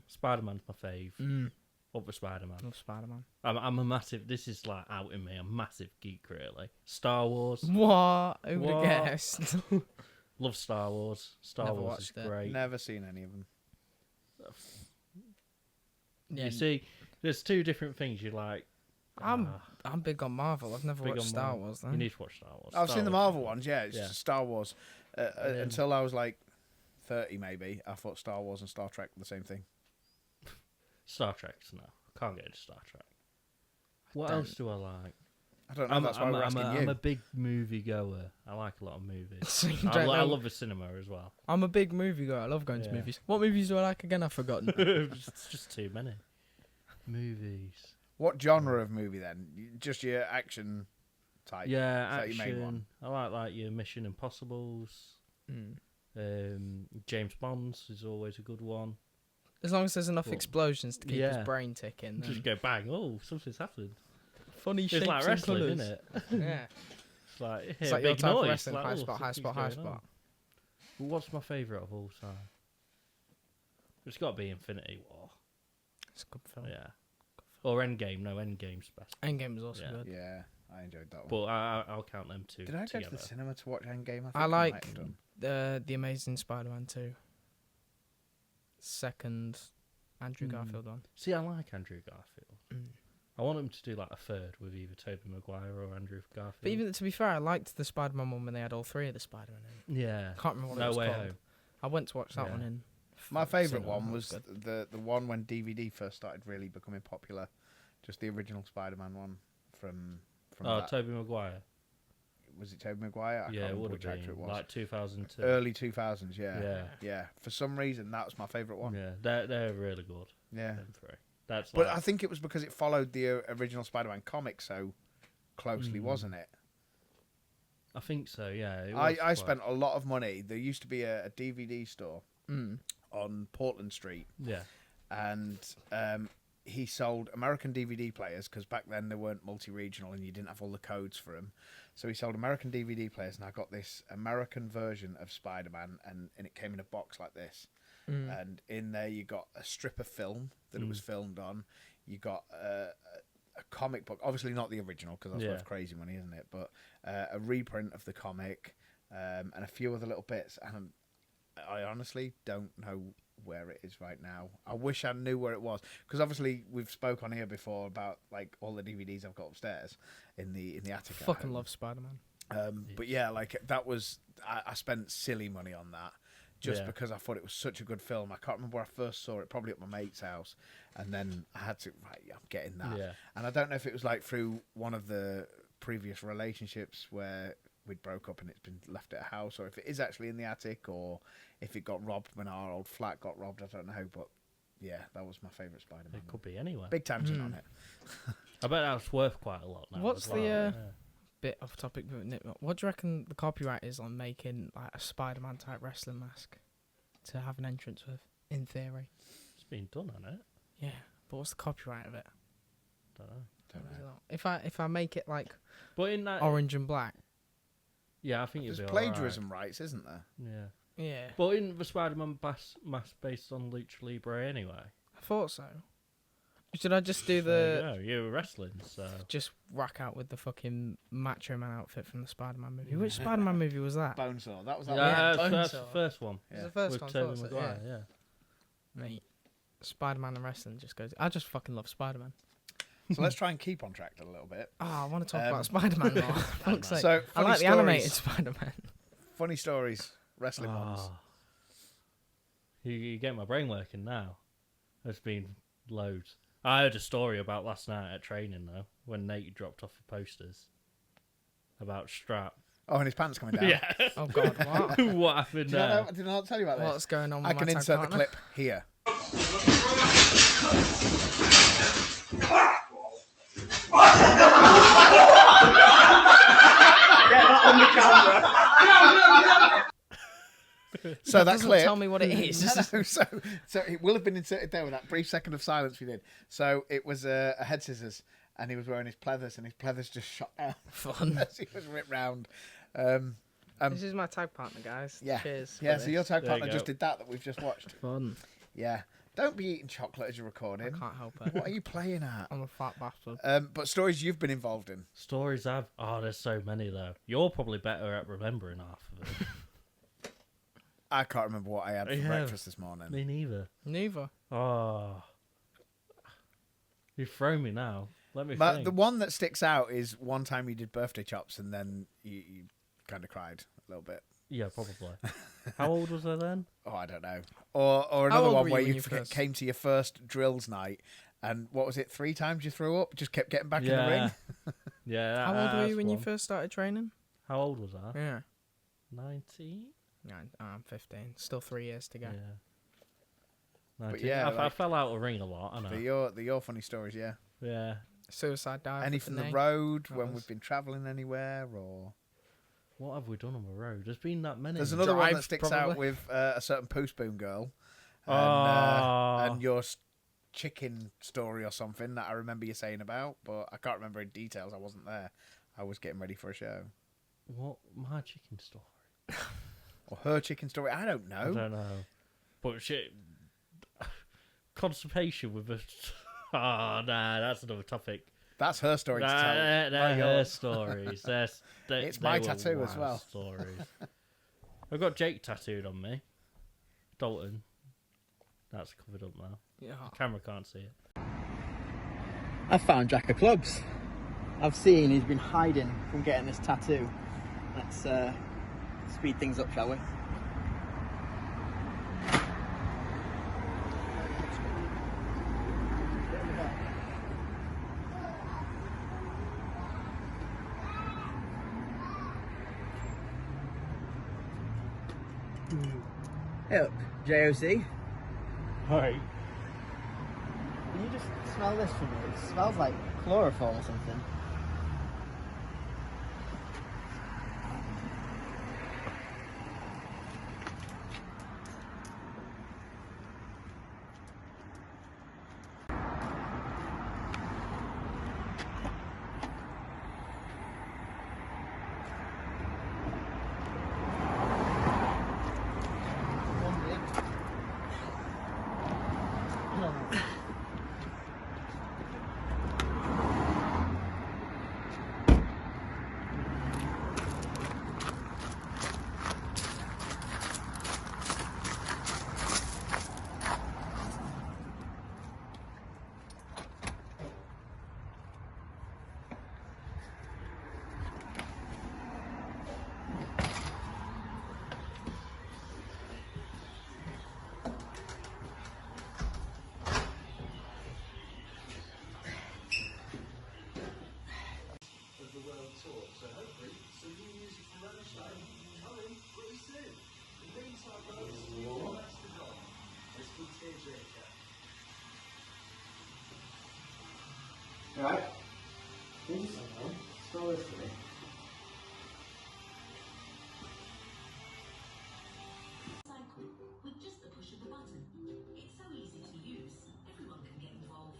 Spider-Man's my fave. Other Spider-Man. Love Spider-Man. I'm a massive. This is like outing me. I'm a massive geek, really. Star Wars. What? Who would What? have guessed? Love Star Wars. Star Never Wars is watched it. great. Never seen any of them. Yeah, You see, there's two different things you like. I'm big on Marvel. I've never Big watched on Star Marvel. Wars. You Though. need to watch Star Wars. I've Star seen the Wars is Marvel great. ones, yeah. It's Yeah. just Star Wars. then- Until I was like 30, maybe, I thought Star Wars and Star Trek were the same thing. Star Trek's no. Can't get into Star Trek. What Don't. else do I like? I don't know. That's why we're asking you. I'm a big movie goer. I like a lot of movies. So you I don't know- love the cinema as well. I'm a big movie guy. I love going to Yeah. movies. What movies do I like again? I've forgotten. It's just too many movies. What genre of movie then? Just your action type? Yeah, Is that your main one? action. I like your Mission Impossibles. James Bond's is always a good one. As long as there's enough Well, explosions to keep yeah. his brain ticking. Then Just go bang. Oh, something's happened. funny shapes It's like and wrestling, colours. isn't it? Yeah. It's like, It's yeah, like your big type of noise. wrestling. Like, High oh, spot, high something's spot, high going on. spot. Well, what's my favourite of all time? It's got to be Infinity War. It's a good film. Yeah. Or Endgame. No, Endgame's best. Endgame was also Yeah. good. Yeah, I enjoyed that one. But I'll count them two Did I go together. to the cinema to watch Endgame? think I might like have done. The Amazing Spider-Man 2. Second, Andrew Garfield one. See, I like Andrew Garfield. Mm. I want him to do like a third with either Tobey Maguire or Andrew Garfield. But even to be fair, I liked the Spider-Man one when they had all three of the Spider-Man in. yeah. Can't remember what No it was Way called. Home. I went to watch that Yeah. one in. My favourite cinema. one That was good. the one when DVD first started really becoming popular. Just the original Spider-Man one from Oh, that. Tobey Maguire. Was it Tobey Maguire? I Yeah, can't it remember would which have actor it been was. like 2002. Early 2000s, yeah. Yeah. Yeah. For some reason, that was my favourite one. Yeah, they're really good. Yeah. Them three. That's But like, I think it was because it followed the original Spider-Man comic so closely, wasn't it? I think so. Yeah. it was I quite- spent a lot of money. There used to be a DVD store Mm. on Portland Street, Yeah. and he sold American DVD players because back then they weren't multi-regional and you didn't have all the codes for them. So he sold American DVD players, and I got this American version of Spider-Man, and it came in a box like this. and in there you got a strip of film that it was filmed on. You got a comic book, obviously not the original because that's worth crazy money, isn't it? But a reprint of the comic and a few other little bits. And I honestly don't know where it is right now. I wish I knew where it was because obviously we've spoke on here before about like all the DVDs I've got upstairs in the attic. Fucking love Spider-Man. But yeah, like that was I spent silly money on that just because I thought it was such a good film. I can't remember where I first saw it, probably at my mate's house, and then I had to I'm getting that. Yeah. And I don't know if it was like through one of the previous relationships where we'd broke up and it's been left at a house, or if it is actually in the attic, or if it got robbed when our old flat got robbed. I don't know, but yeah, that was my favourite Spider-Man. It could be anywhere. Big tangent on it. I bet that's worth quite a lot now. What's as well. the bit off topic? What do you reckon the copyright is on making like a Spider-Man type wrestling mask to have an entrance with? In theory, It's been done on it. yeah. But what's the copyright of it? Don't know. If I make it like But in that, orange and black, yeah, I think There's you'd be plagiarism rights, isn't there? alright. Yeah. yeah, But in the Spider-Man mask based on Lucha Libre anyway. I thought so. Should I just do There the you go, you were wrestling, so just rack out with the fucking Macho Man outfit from the Spider-Man movie? Which Spider-Man movie was that? Bonesaw. That was that yeah, one. that's the Bonesaw. first one. It was the first With one. Tobey thought so, Maguire, yeah. Mate, Spider-Man and wrestling just goes. I just fucking love Spider-Man. So let's try and keep on track a little bit. Oh, I want to talk about Spider-Man more. Fuck's sake. So I like the animated Spider-Man. funny stories, wrestling ones. Ah. You get my brain working now. There's been loads. I heard a story about last night at training though, when Nate dropped off the posters about Strap. Oh, and his pants coming down. Yeah. Oh God, what? What happened Did I, there? did I not tell you about this? What's going on with I my can tag insert the partner? clip here. So that Doesn't clip. tell me what it is. No, so it will have been inserted there with that brief second of silence we did. So it was a head scissors, and he was wearing his pleathers, and his pleathers just shot out Fun. as he was ripped round. This is my tag partner, guys. Yeah, Cheers. yeah. for So this. your tag There you partner go. just did that we've just watched. Fun. Yeah. Don't be eating chocolate as you're I recording. can't help it. What are you playing at? I'm a fat bastard. But stories you've been involved in. Stories I've... Oh, there's so many though. You're probably better at remembering half of it. I can't remember what I had for Yeah. breakfast this morning. Me neither. Neither. Oh. You've thrown me now. Let me But think. the one that sticks out is one time you did birthday chops and then you kind of cried a little bit. Yeah, probably. How old was I then? Oh, I don't know. Or How another old one were where you when you you first- came to your first drills night and what was it, 3 times you threw up? Just kept getting back in the ring? Yeah. How old were you that's when you one. first started training? How old was I? Yeah. 19? I'm 15. Still 3 years to go. Yeah. But 19. yeah, I like- fell out of ring a lot, I know. The your funny stories, yeah. Yeah. Suicide dive. Any with from the the knee. road That when was- we've been travelling anywhere or... What have we done on the road? There's been that many. There's another one Drive, that sticks out probably. with a certain poo spoon girl, and, Oh. and your chicken story or something that I remember you saying about, but I can't remember in details. I wasn't there. I was getting ready for a show. What? My chicken story? Or her chicken story. I don't know. I don't know. But shit. Constipation with a. Oh, nah, that's another topic. That's her story to tell. They're not her yours. stories. It's my tattoo as well. Stories. I've got Jake tattooed on me. Dalton. That's covered up now. Yeah. The camera can't see it. I found Jack of Clubs. I've seen he's been hiding from getting this tattoo. Let's speed things up, shall we? Hey, look, JOC. Alright. Can you just smell this for me? It smells like chloroform or something. Right. Scroll this to me. Cycle with just the push of the button. It's so easy to use. Everyone can get involved.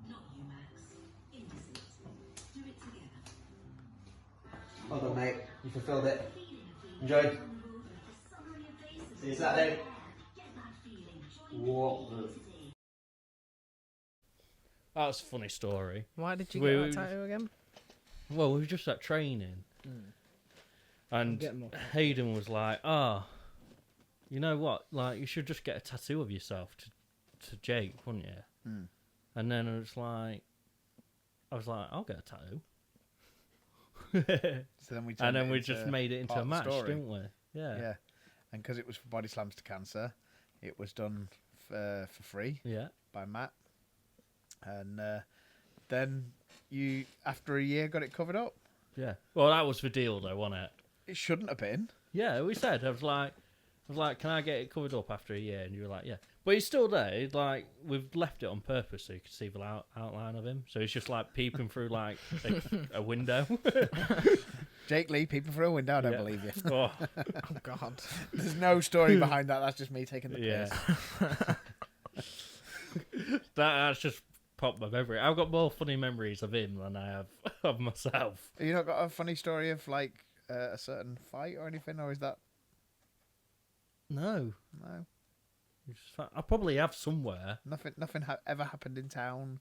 Not you, Max. Indecent. Do it together. Well done, mate. You fulfilled it. Enjoyed. See you Saturday. What the... That was a funny story. Why did you We- get we- that tattoo again? Well, we were just at training, and Get more. Hayden was like, you know what? Like, you should just get a tattoo of yourself to Jake, wouldn't you? Mm. And then I was like, I'll get a tattoo. So then we And turned then it we into just made it into part a of the match, story. didn't we? Yeah. Yeah, and because it was for Body Slams to Cancer, it was done for free Yeah. by Matt, and then you, after a year, got it covered up. Yeah. Well, that was the deal, though, wasn't it? It shouldn't have been. Yeah, we said. I was like, can I get it covered up after a year? And you were like, yeah. But he's still there. Like, we've left it on purpose so you can see the outline of him. So he's just like peeping through like a window. Jake Lee peeping through a window. I don't Yeah. believe you. Oh, Oh God. There's no story behind that. That's just me taking the yeah. piss. That's just popped my memory. I've got more funny memories of him than I have of myself. Have you not got a funny story of like a certain fight or anything, or is that No. no? I probably have somewhere. Nothing ever happened in town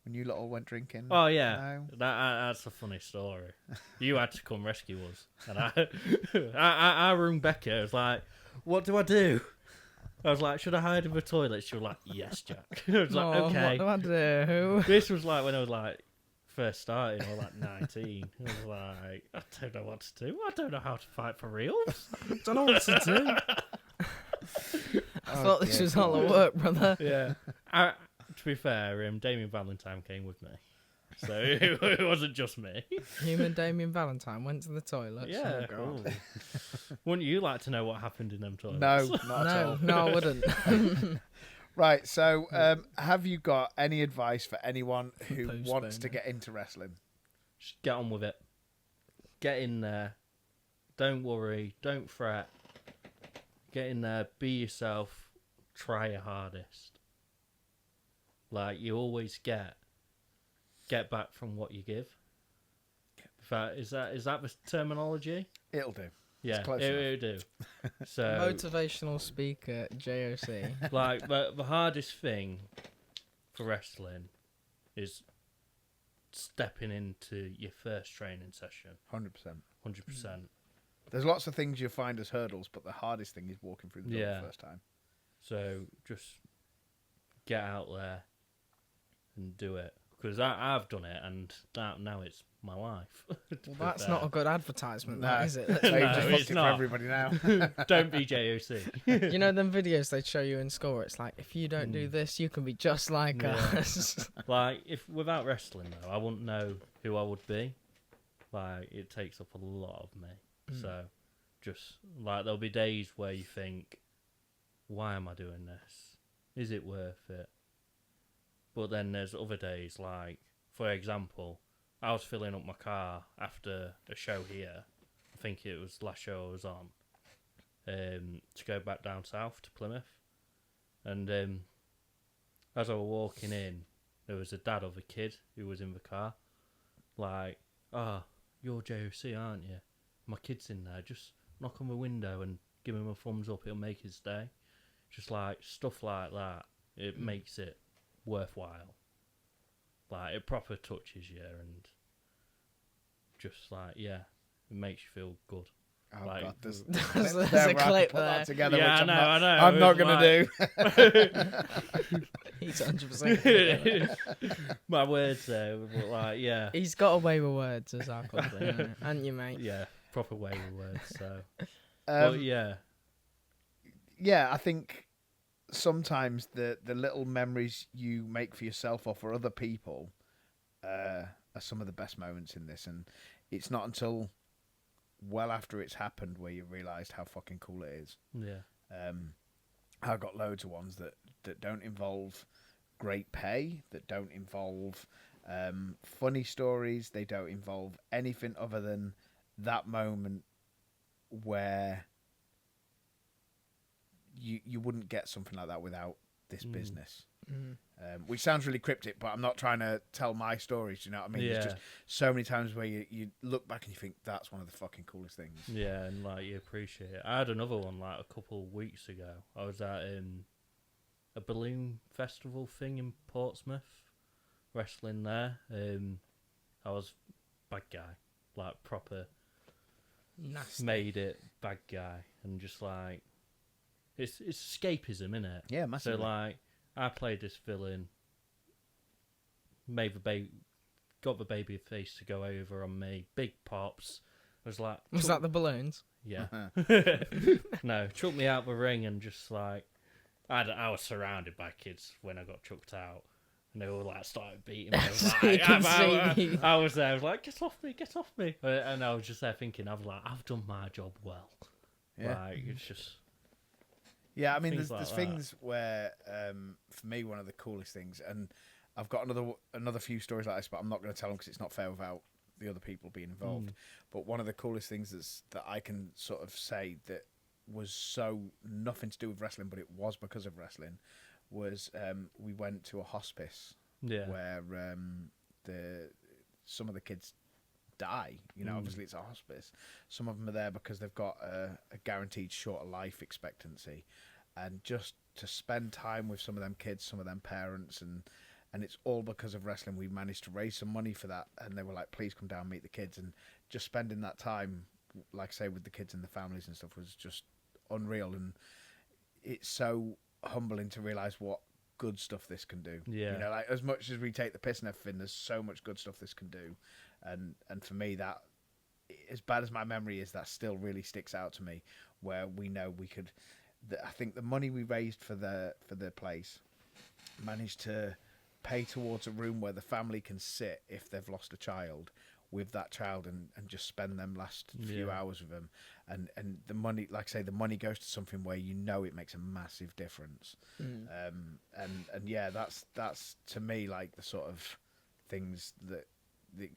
when you lot all went drinking. Oh yeah, No? that's a funny story. You had to come rescue us, and I rung Becca. I was like, "What do I do?" I was like, "Should I hide in the toilet?" She was like, "Yes, Jack." I was like, Oh, "Okay." What do I do? This was like when I was like first starting, I was like 19. I was like, I don't know what to do. I don't know how to fight for reals. Don't know what to do. I thought this was all a work, brother. Yeah. To be fair, Damien Valentine came with me, so it wasn't just me. Human Damien Valentine went to the toilet. Yeah. Oh, God. Ooh. Wouldn't you like to know what happened in them toilets? No, not at all. No, I wouldn't. Right, so have you got any advice for anyone who Post wants to burner. get into wrestling? Just get on with it. Get in there. Don't worry. Don't fret. Get in there. Be yourself. Try your hardest. Like you always get back from what you give. In fact, is that the terminology? It'll do. Yeah, close it'll do. So, Motivational speaker, JOC. like the hardest thing for wrestling is stepping into your first training session. 100%. 100%. There's lots of things you'll find as hurdles, but the hardest thing is walking through the door Yeah. the first time. So just get out there and do it. Because I've done it, and now it's my life. Well, that's not a good advertisement, that, is it? So you've No, just it's fucked it for not. everybody now. Don't be JOC. You know them videos they show you in school where it's like, if you don't do this, you can be just like Yeah. us. Like, if without wrestling, though, I wouldn't know who I would be. Like, it takes up a lot of me. So, just, like, there'll be days where you think, why am I doing this? Is it worth it? But then there's other days, like, for example, I was filling up my car after a show here. I think it was the last show I was on. To go back down south to Plymouth. And as I was walking in, there was a dad of a kid who was in the car. Like, you're JOC, aren't you? My kid's in there. Just knock on the window and give him a thumbs up. It'll make his day. Just like stuff like that. It makes it worthwhile. Like, it proper touches you and just like, yeah, it makes you feel good. Oh, Like, God. There's There's there a where I could clip put that there. together, Yeah, which I know. I'm not It going was to do. He's 100%. My words there, but like, yeah. He's got away with words, as our club thing, and you, mate. Yeah, proper way with words. So, but yeah, Yeah, I think sometimes the little memories you make for yourself or for other people are some of the best moments in this, and it's not until well after it's happened where you realised how fucking cool it is. Yeah. I've got loads of ones that don't involve great pay, that don't involve funny stories, they don't involve anything other than that moment where you wouldn't get something like that without this business. Which sounds really cryptic, but I'm not trying to tell my stories, you know what I mean? Yeah. There's just so many times where you look back and you think that's one of the fucking coolest things. Yeah, and like you appreciate it. I had another one like a couple of weeks ago. I was at a balloon festival thing in Portsmouth, wrestling there. I was bad guy, like proper Nasty. made it bad guy, and just like it's escapism, innit? Yeah, massively. So like I played this villain, made the got the baby face to go over on me, big pops. I was like, Was that the balloons? yeah. No, chucked me out the ring and just like, I was surrounded by kids when I got chucked out. And they all like started beating me. I was So you like, can see. I was there, I was like, get off me. And I was just there thinking, I was like, I've done my job well. Yeah. Like, it's just, Yeah, I mean, Things there's like that. things where, for me, one of the coolest things, and I've got another few stories like this, but I'm not going to tell them because it's not fair without the other people being involved. But one of the coolest things that I can sort of say that was so nothing to do with wrestling, but it was because of wrestling, was we went to a hospice yeah. where some of the kids die. You know, obviously it's a hospice. Some of them are there because they've got a guaranteed shorter life expectancy, and just to spend time with some of them kids, some of them parents, and it's all because of wrestling. We managed to raise some money for that, and they were like, please come down, meet the kids. And just spending that time, like I say, with the kids and the families and stuff was just unreal. And it's so humbling to realise what good stuff this can do. Yeah. You know, like as much as we take the piss and everything, there's so much good stuff this can do. And for me, that, as bad as my memory is, that still really sticks out to me, where we know we could, I think the money we raised for the place managed to pay towards a room where the family can sit if they've lost a child with that child, and just spend them last few hours with them. And the money, like I say, the money goes to something where you know it makes a massive difference. And yeah, that's to me like the sort of things that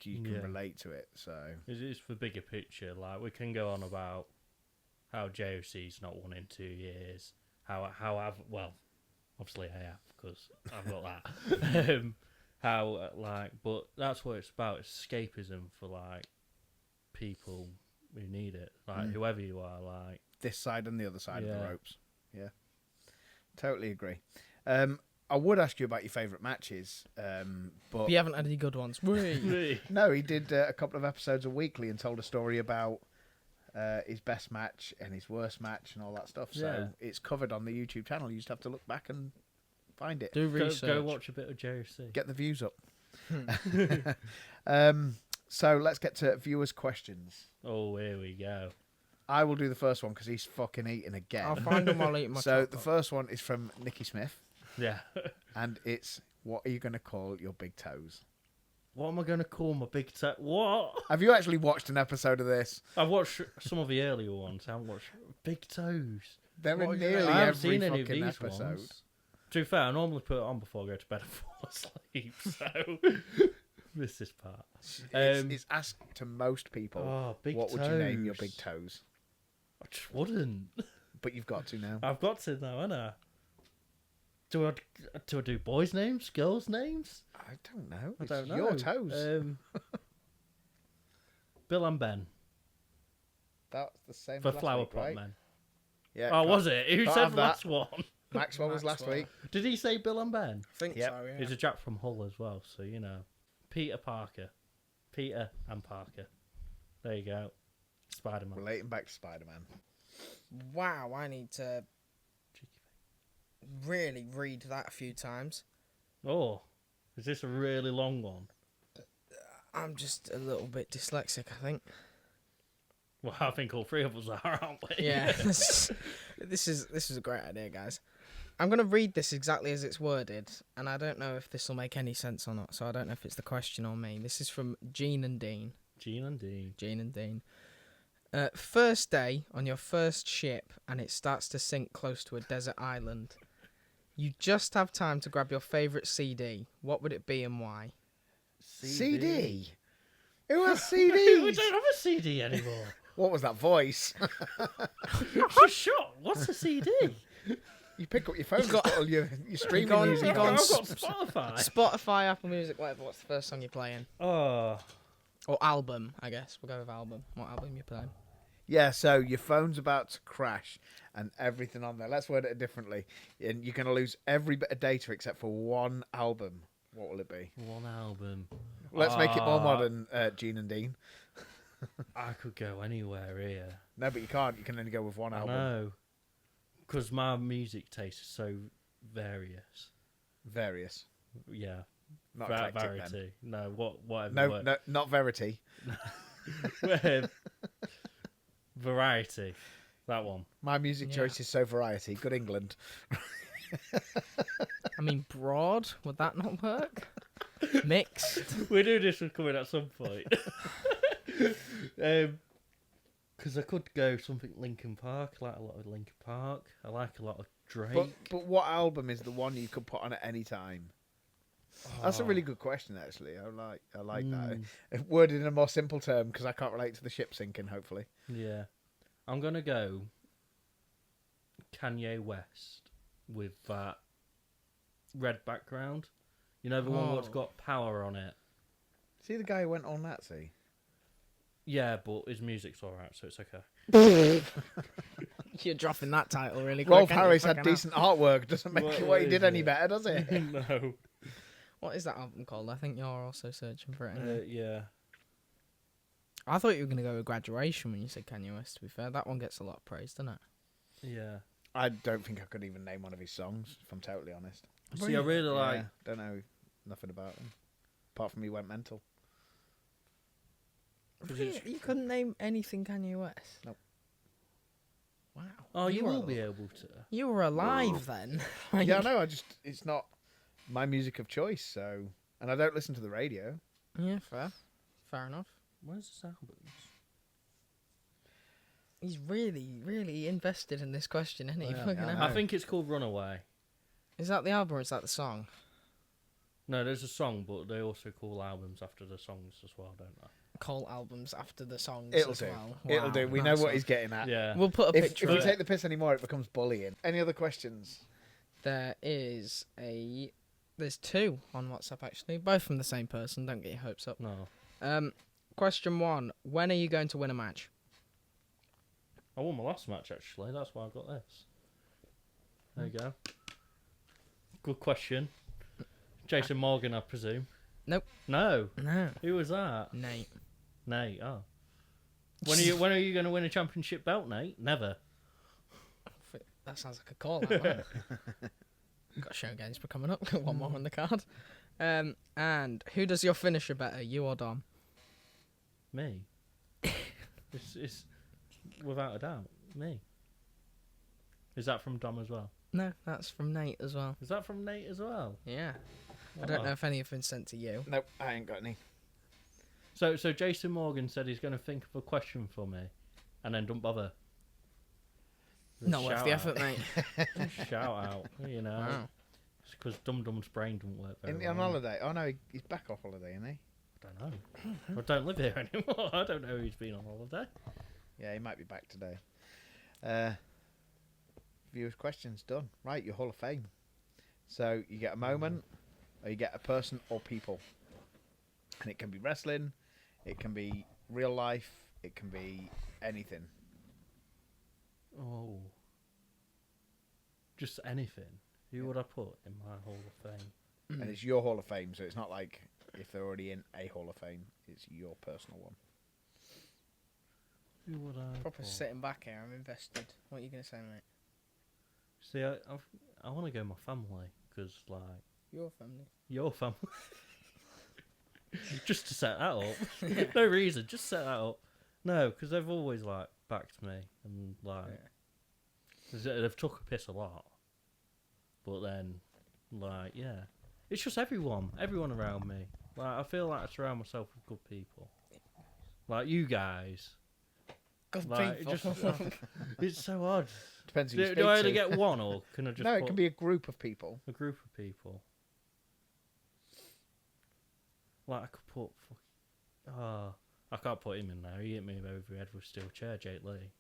you can relate to it. So It's the bigger picture. Like, we can go on about how JOC's not won in 2 years. How I've, well, obviously I have, because I've got that. But that's what it's about. It's escapism for, like, people who need it. Like, whoever you are, like. this side and the other side of the Yeah. ropes. Yeah, totally agree. I would ask you about your favourite matches, but You haven't had any good ones. Whee! no, he did a couple of episodes a weekly and told a story about his best match and his worst match and all that stuff. So Yeah. it's covered on the YouTube channel. You just have to look back and find it. Do Go, research. go watch a bit of JOC. Get the views up. So let's get to viewers' questions. Oh, here we go. I will do the first one because he's fucking eating again. I'll find them while eating my So chocolate. the first one is from Nikki Smith, Yeah. and it's, what are you going to call your big toes? What am I going to call my big toe? What? Have you actually watched an episode of this? I've watched some of the earlier ones. I haven't watched Big Toes. They're What in is it? nearly I haven't every seen any of fucking these episode. ones. To be fair, I normally put it on before I go to bed and fall asleep, so miss this part. It's asked to most people, Oh, big what would you name your toes. big toes? I just wouldn't. But you've got to now. I've got to now, haven't I? Do I do boys' names, girls' names? I don't know. I It's don't know. your toes. Bill and Ben That's the same for as last Flower week, Pot right? Men. Yeah. Oh, can't- was it? Who can't said have the that. last one? Maxwell was last Maxwell. week. Did he say Bill and Ben? I think Yep. so, yeah. He's a Jack from Hull as well, so you know. Peter Parker. Peter and Parker. There you go. Spider-Man. Relating back to Spider-Man. Wow, I need to really read that a few times. Oh, is this a really long one? I'm just a little bit dyslexic, I think. Well, I think all three of us are, aren't we? Yeah. this is a great idea, guys. I'm going to read this exactly as it's worded, and I don't know if this will make any sense or not, so I don't know if it's the question or me. This is from Gene and Dean. Gene and Dean. Gene and Dean. First day on your first ship and it starts to sink close to a desert island. You just have time to grab your favourite CD. What would it be and why? CD? Who has We CDs? don't have a CD anymore. What was that voice? I'm shocked. What's a CD? You pick up your phone, You've got- got all your streaming gone- music. you've I've gone on. got Spotify. Spotify, Apple Music, whatever. What's the first song you're playing? Oh, Or album, I guess. We'll go with album. What album you playing? Yeah, so your phone's about to crash and everything on there. Let's word it differently. And you're going to lose every bit of data except for one album. What will it be? one album. Let's make it more modern, Gene and Dean. I could go anywhere here. No, but you can't. You can only go with one I album. know. Because my music taste is so various. Various. Yeah. Not eclectic, then. Variety. No, whatever. No, word. no, not Verity. Variety. That one. My music Yeah. choice is so variety. Good England. I mean, broad. Would that not work? Mixed. We knew this was coming at some point. Because I could go something Linkin Park. I like a lot of Linkin Park. I like a lot of Drake. But what album is the one you could put on at any time? That's a really good question, actually. I like that. Worded in a more simple term because I can't relate to the ship sinking. Hopefully, Yeah. I'm going to go Kanye West with that red background. You know, the one that's Oh. got power on it. see the guy who went all Nazi. Yeah, but his music's alright, so it's okay. You're dropping that title really quick. Rolf aren't you? Harris had Fucking hell. decent artwork. Doesn't make What what he is did any it? better, does it? No. What is that album called? I think you're also searching for it. Anyway. Yeah. I thought you were going to go with Graduation when you said Kanye West, to be fair. That one gets a lot of praise, doesn't it? Yeah. I don't think I could even name one of his songs, if I'm totally honest. See, I really like... Yeah, don't know nothing about him. Apart from he went mental. Really? You couldn't name anything Kanye West? Nope. Wow. Oh, you were will al- be able to. You were alive then. Yeah, I know. It's not my music of choice, so... And I don't listen to the radio. Yeah, fair. Fair enough. Where's this album? He's really, really invested in this question, isn't he? Yeah, Fucking yeah, I hell. know. I think it's called Runaway. Is that the album or is that the song? No, there's a song, but they also call albums after the songs as well, don't they? Call albums after the songs It'll as do. well. It'll Wow, do. We know nice what one. he's getting at. Yeah. We'll put a If picture we of take it. the piss anymore, it becomes bullying. Any other questions? There's two on WhatsApp actually, both from the same person. Don't get your hopes up. No. Question 1: when are you going to win a match? I won my last match, actually. That's why I got this. There you go. Good question. Jason Morgan, I presume. Nope. No. No, Who was that? Nate. Nate. Oh. When are you going to win a championship belt, Nate? Never. That sounds like a call. That, man. Got a show games for coming up. Got one more on the card. And who does your finisher better, you or Dom? Me. It's without a doubt me. Is that from Dom as well? No, that's from Nate as well. Is that from Nate as well? Yeah. I don't Oh. know if any have been sent to you. Nope, I ain't got any. So Jason Morgan said he's going to think of a question for me, and then don't bother. Not worth the Shout effort, mate. out. Shout out, you know. Wow. It's because Dum Dum's brain don't work very Isn't he well. on holiday? Oh no, he's back off holiday, isn't he? I don't know. I don't live here anymore. I don't know who's been on holiday. Yeah, he might be back today. Viewers' questions done. Right, your Hall of Fame. So you get a moment, or you get a person or people, and it can be wrestling, it can be real life, it can be anything. Oh. Just anything. Who would I put in my Hall of Fame? And it's your Hall of Fame, so it's not like if they're already in a Hall of Fame. It's your personal one. Who would I Proper put? sitting back here. I'm invested. What are you going to say, mate? See, I want to go my family, because, like, Your family. your family. Just to set that up. No reason, just set that up. No, because they've always, like, backed me, and, like, they've took a piss a lot. But then, like, yeah. It's just everyone around me. Like, I feel like I surround myself with good people. Like, you guys. Good Like, people. it's so odd. Depends who you Do speak I only to. get one, or can I just No, it put can be a group of people. a group of people? Like, I could put... I can't put him in there. He hit me over the head with a steel chair, Jake Lee.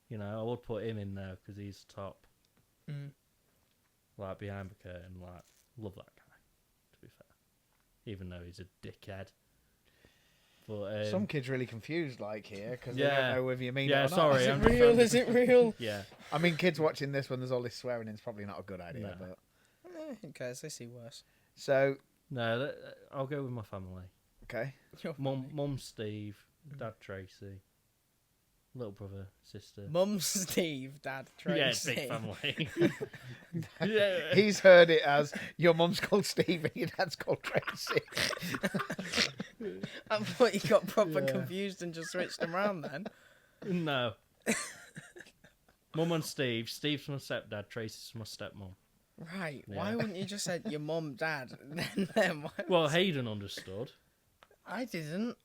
You know, I would put him in there because he's top. Mm. Like, behind the curtain. Like, love that guy, to be fair. Even though he's a dickhead. But Some kids really confused, like, here, because they Yeah. don't know whether you mean Yeah, it or not. sorry. Is it I'm just real? trying to- Is it real? yeah. I mean, kids watching this when there's all this swearing in is probably not a good idea. No. But Who cares? They see worse. so, No, I'll go with my family. okay. Mum Steve, Dad Tracy, little brother, sister. Mum, Steve, Dad, Tracy. Yeah, it's big family. Yeah. He's heard it as your mum's called Steve and your dad's called Tracy. I thought you got proper Yeah. confused and just switched them around then. No. Mum and Steve. Steve's my stepdad. Tracy's my stepmom. Right. Yeah. Why wouldn't you just said your mum, dad, and then why? Well, Hayden understood. I didn't.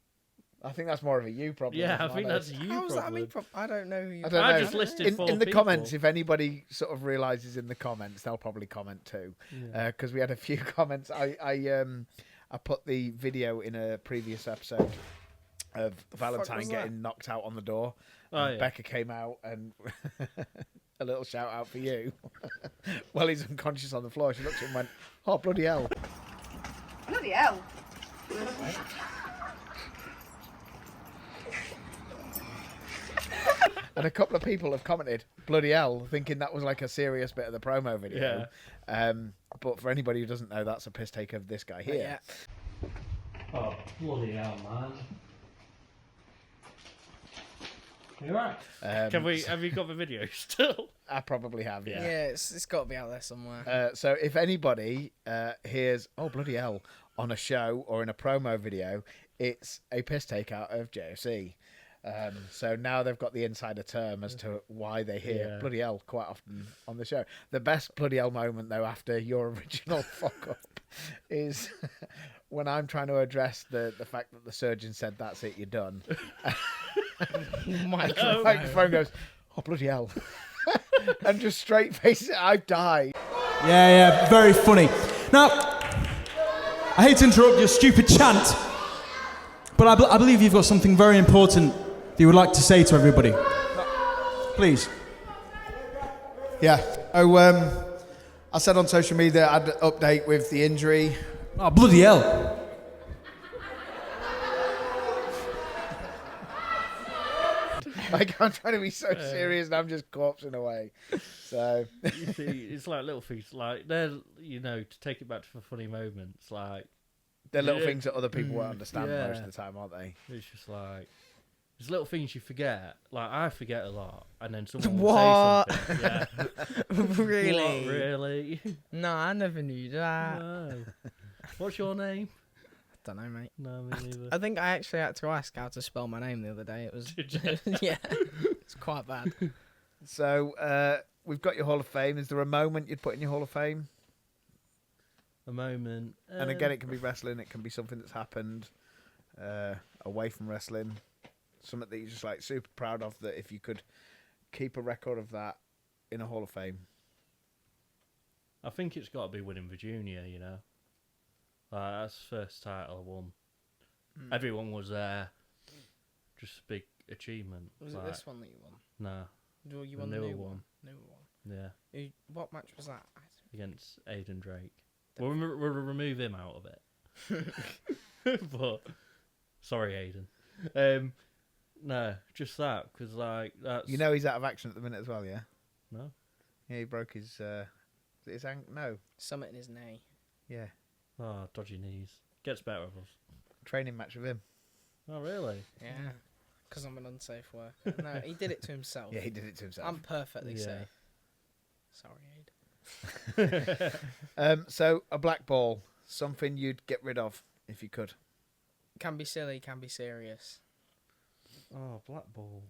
I think that's more of a you problem. Yeah, I than think mine. that's you How was that? I problem. mean, I don't know who you. I don't know. just listed in, 4 in the people. comments, if anybody sort of realizes in the comments, they'll probably comment too, Yeah. because we had a few comments. I put the video in a previous episode of Valentine was getting knocked out on the door. Oh, And yeah. Becca came out and a little shout out for you. While he's unconscious on the floor, she looked at him and went, "Oh bloody hell!" Bloody hell. And a couple of people have commented, "Bloody hell," thinking that was like a serious bit of the promo video. But for anybody who doesn't know, that's a piss take of this guy here. Yeah. Oh, bloody hell, man. You right? Have you got the video still? I probably have, Yeah, yeah. it's got to be out there somewhere. So if anybody hears, "Oh bloody hell," on a show or in a promo video, it's a piss take out of JFC. So now they've got the insider term as to why they hear Yeah. bloody hell quite often on the show. The best bloody hell moment, though, after your original fuck up is when I'm trying to address the fact that the surgeon said, "That's it, you're done." The microphone goes, "Oh, bloody hell." And just straight face it, "I've died." Yeah, very funny. Now, I hate to interrupt your stupid chant, but I believe you've got something very important that you would like to say to everybody. Please. Yeah. Oh, I said on social media I'd update with the injury. Oh, bloody hell. Like, I'm trying to be so serious and I'm just corpsing away. So, You see, it's like little things, like they're, to take it back to the funny moments, like they're little Yeah. things that other people won't understand Yeah. most of the time, aren't they? it's just like there's little things you forget. Like I forget a lot, and then someone will What? say something. Yeah. Really? What, really? No, I never knew that. No. What's your name? Don't know, mate. No, me neither. I think I actually had to ask how to spell my name the other day. It was, yeah, it's quite bad. So, we've got your Hall of Fame. Is there a moment you'd put in your Hall of Fame? A moment. And again, it can be wrestling. It can be something that's happened away from wrestling. Something that you're just like super proud of. That if you could keep a record of that in a Hall of Fame. I think it's got to be winning the junior. Like that's the first title I won. Everyone was there. Just a big achievement. Was like, it this one that you won? Nah, No, you the won the newer new one. one. New one. Yeah, What match was that? against Aiden Drake. We'll remove him out of it. But sorry, Aiden. No, just that because like that's You know he's out of action at the minute as well, yeah? no. Yeah, he broke his... No. Summit in his knee. Yeah. Oh, dodgy knees. Gets better with us. Training match with him. Oh, really? Yeah, because I'm an unsafe worker. No, he did it to himself. Yeah, he did it to himself. I'm perfectly Yeah. safe. Sorry, Aid. So, a black ball. Something you'd get rid of if you could. Can be silly, can be serious. Oh, black ball.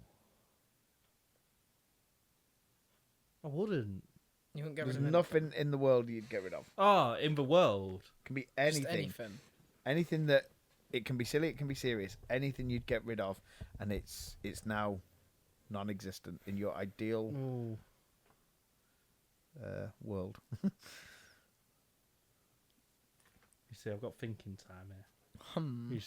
I wouldn't. You wouldn't get There's rid of nothing in the world you'd get rid of. Oh, in the world. Can be anything. anything. Just anything. Anything that... It can be silly, it can be serious. Anything you'd get rid of, and it's now non-existent in your ideal Ooh. world. You see, I've got thinking time here. You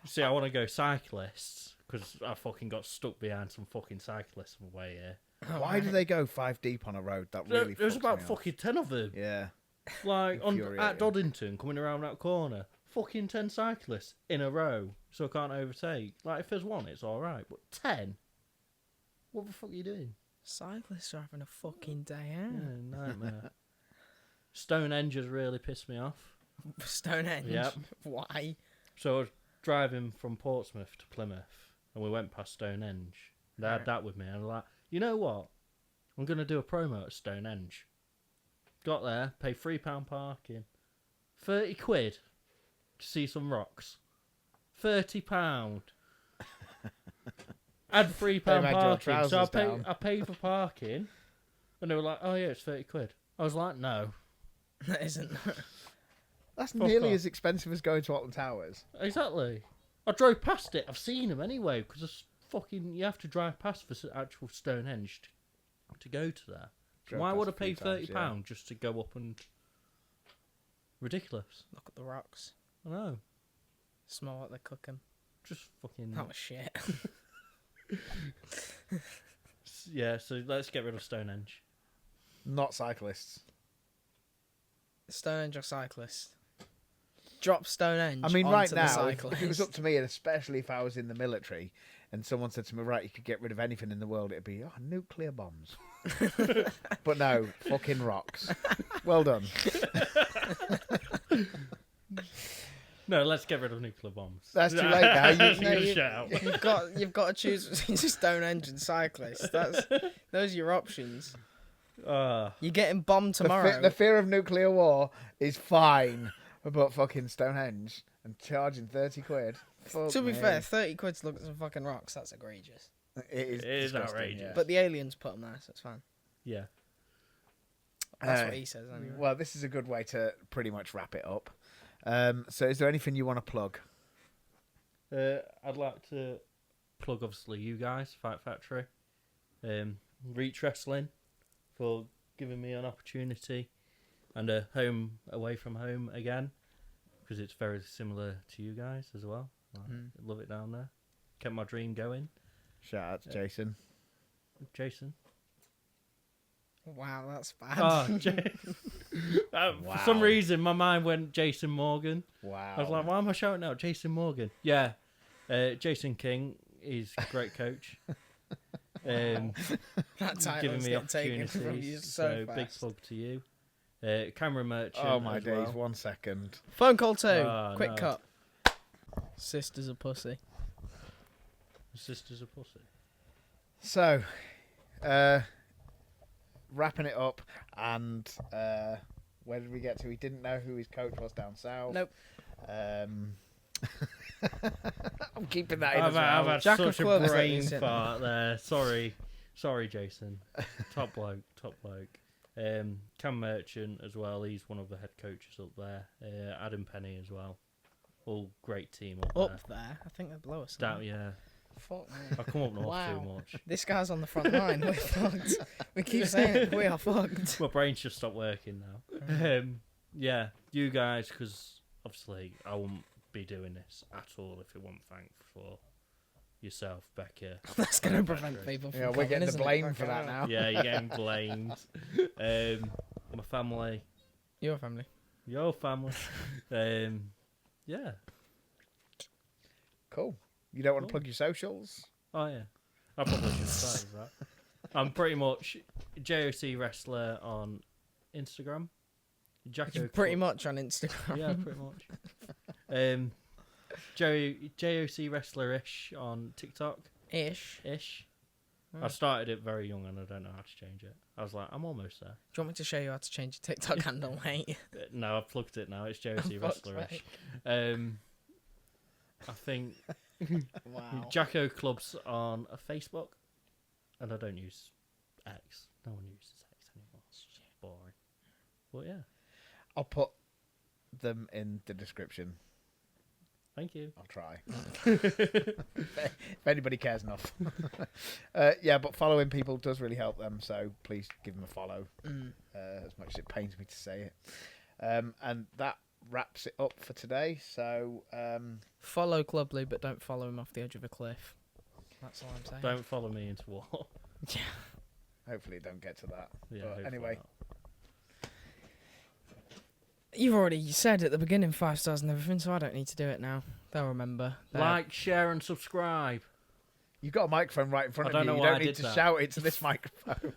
see, I want to go cyclists because I fucking got stuck behind some fucking cyclists on the way here. Why do they go 5 deep on a road? That really There's fucks about me off. fucking 10 of them. Yeah. Like at Infuriating. Doddington, coming around that corner, fucking 10 cyclists in a row, so I can't overtake. Like if there's one, it's all right, but 10. What the fuck are you doing? Cyclists are having a fucking day out. Yeah, nightmare. Stonehenge has really pissed me off. Stonehenge. Yep. Why? So I was driving from Portsmouth to Plymouth, and we went past Stonehenge. They had that with me, and I was like, you know what? I'm going to do a promo at Stonehenge. Got there, paid £3 parking. 30 quid to see some rocks. £30. Had £3 They made your parking, so trousers down. I paid for parking, and they were like, oh yeah, it's 30 quid. I was like, no. That isn't. That's Fuck nearly off. as expensive as going to Auckland Towers. Exactly. I drove past it. I've seen them anyway because it's fucking. You have to drive past the actual Stonehenge to go to there. Drove Why past would I a few pay times, £30 just to go up and? Ridiculous. Look at the rocks. I know. Smell like they're cooking. Just fucking. That was shit. Yeah. So let's get rid of Stonehenge. Not cyclists. Stonehenge or cyclists? Drop Stonehenge. I mean, onto right the now, cyclist. if it was up to me, and especially if I was in the military, and someone said to me, right, you could get rid of anything in the world, it'd be, nuclear bombs. But no, fucking rocks. Well done. No, let's get rid of nuclear bombs. That's too late now. You've got to choose between Stonehenge and cyclists. Those are your options. You're getting bombed tomorrow. The fear of nuclear war is fine, but fucking Stonehenge and charging 30 quid. To be fair, 30 quid to look at some fucking rocks, that's egregious. It is disgusting, outrageous. yeah. But the aliens put them there, so it's fine. Yeah. That's what he says anyway. Well, this is a good way to pretty much wrap it up. So is there anything you want to plug? I'd like to plug, obviously, you guys, Fight Factory, Reach Wrestling, for giving me an opportunity, and a home away from home again, because it's very similar to you guys as well. I love it down there. Kept my dream going. Shout out to Jason. Jason. Wow, that's bad. Oh, For some reason, my mind went Jason Morgan. Wow. I was like, why am I shouting out Jason Morgan? Yeah, Jason King is a great coach. That title's Giving me getting taken from you opportunities, so big fast. plug to you. Camera merchant. Oh my as days! well. 1 second. Phone call 2. Oh, Quick no. cut. Sister's a pussy. Sister's a pussy. So, wrapping it up, and where did we get to? He didn't know who his coach was down south. Nope. I'm keeping that in I've as well. had Jack of such a clubs that brain you said. fart there. Sorry, Jason. Top bloke. Cam Merchant as well. He's one of the head coaches up there. Adam Penny as well. All great team up there. Up there? I think they're below us. Down, yeah. Fuck me. I come up north Wow. too much. This guy's on the front line. We're fucked. We keep saying it. We are fucked. My brain should stop working now. Yeah, you guys, because obviously I wouldn't be doing this at all if it wasn't thanked for yourself, Becca. That's going to prevent people from Yeah, we're coming, getting the isn't it? blame for Fucking that hell. now. Yeah, you're getting blamed. My family, Your family. your family. Yeah. Cool. You don't want to Cool. plug your socials? Oh yeah. I probably should start with that. I'm pretty much JOC wrestler on Instagram. Jacko Pretty much on Instagram. Yeah, pretty much. JOC wrestler-ish on TikTok. Ish. I started it very young and I don't know how to change it. I was like, I'm almost there. Do you want me to show you how to change your TikTok handle, mate? No, I've plugged it now. It's JOC Fuck's wrestler-ish. sake. I think Wow. Jacko Club's on a Facebook, and I don't use X. No one uses X anymore. It's just boring. But yeah. I'll put them in the description. Thank you. I'll try. If anybody cares enough. Yeah, but following people does really help them, so please give them a follow. As much as it pains me to say it. And that wraps it up for today. So Follow Clubly, but don't follow him off the edge of a cliff. That's all I'm saying. Don't follow me into war. Yeah. hopefully it don't get to that. Yeah, But hopefully anyway, not. You've already said at the beginning 5 stars and everything, so I don't need to do it now. They'll remember. Like, share, and subscribe. you've got a microphone right in front I of don't you. know You why don't I need did to that. shout it to this microphone.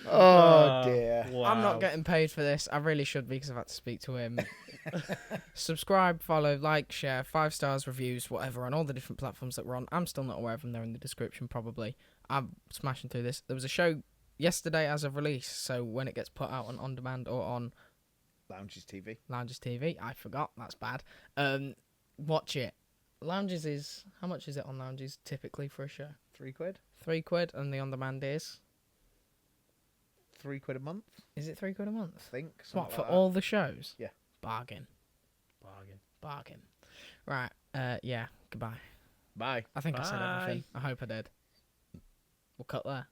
Oh dear. Wow. I'm not getting paid for this. I really should be because I've had to speak to him. Subscribe, follow, like, share, 5 stars, reviews, whatever, on all the different platforms that we're on. I'm still not aware of them. They're in the description, probably. I'm smashing through this. There was a show yesterday as of release, so when it gets put out on demand or on Lounges TV. Lounges TV, I forgot. That's bad. Watch it. Lounges is... How much is it on Lounges typically for a show? £3. £3, and the on-demand is... £3 a month, Is it £3 a month? I think. What, something for like that. all the shows? Yeah. Bargain. Bargain. Bargain. Right, yeah, goodbye. Bye. I think I said Bye. everything. I hope I did. We'll cut there.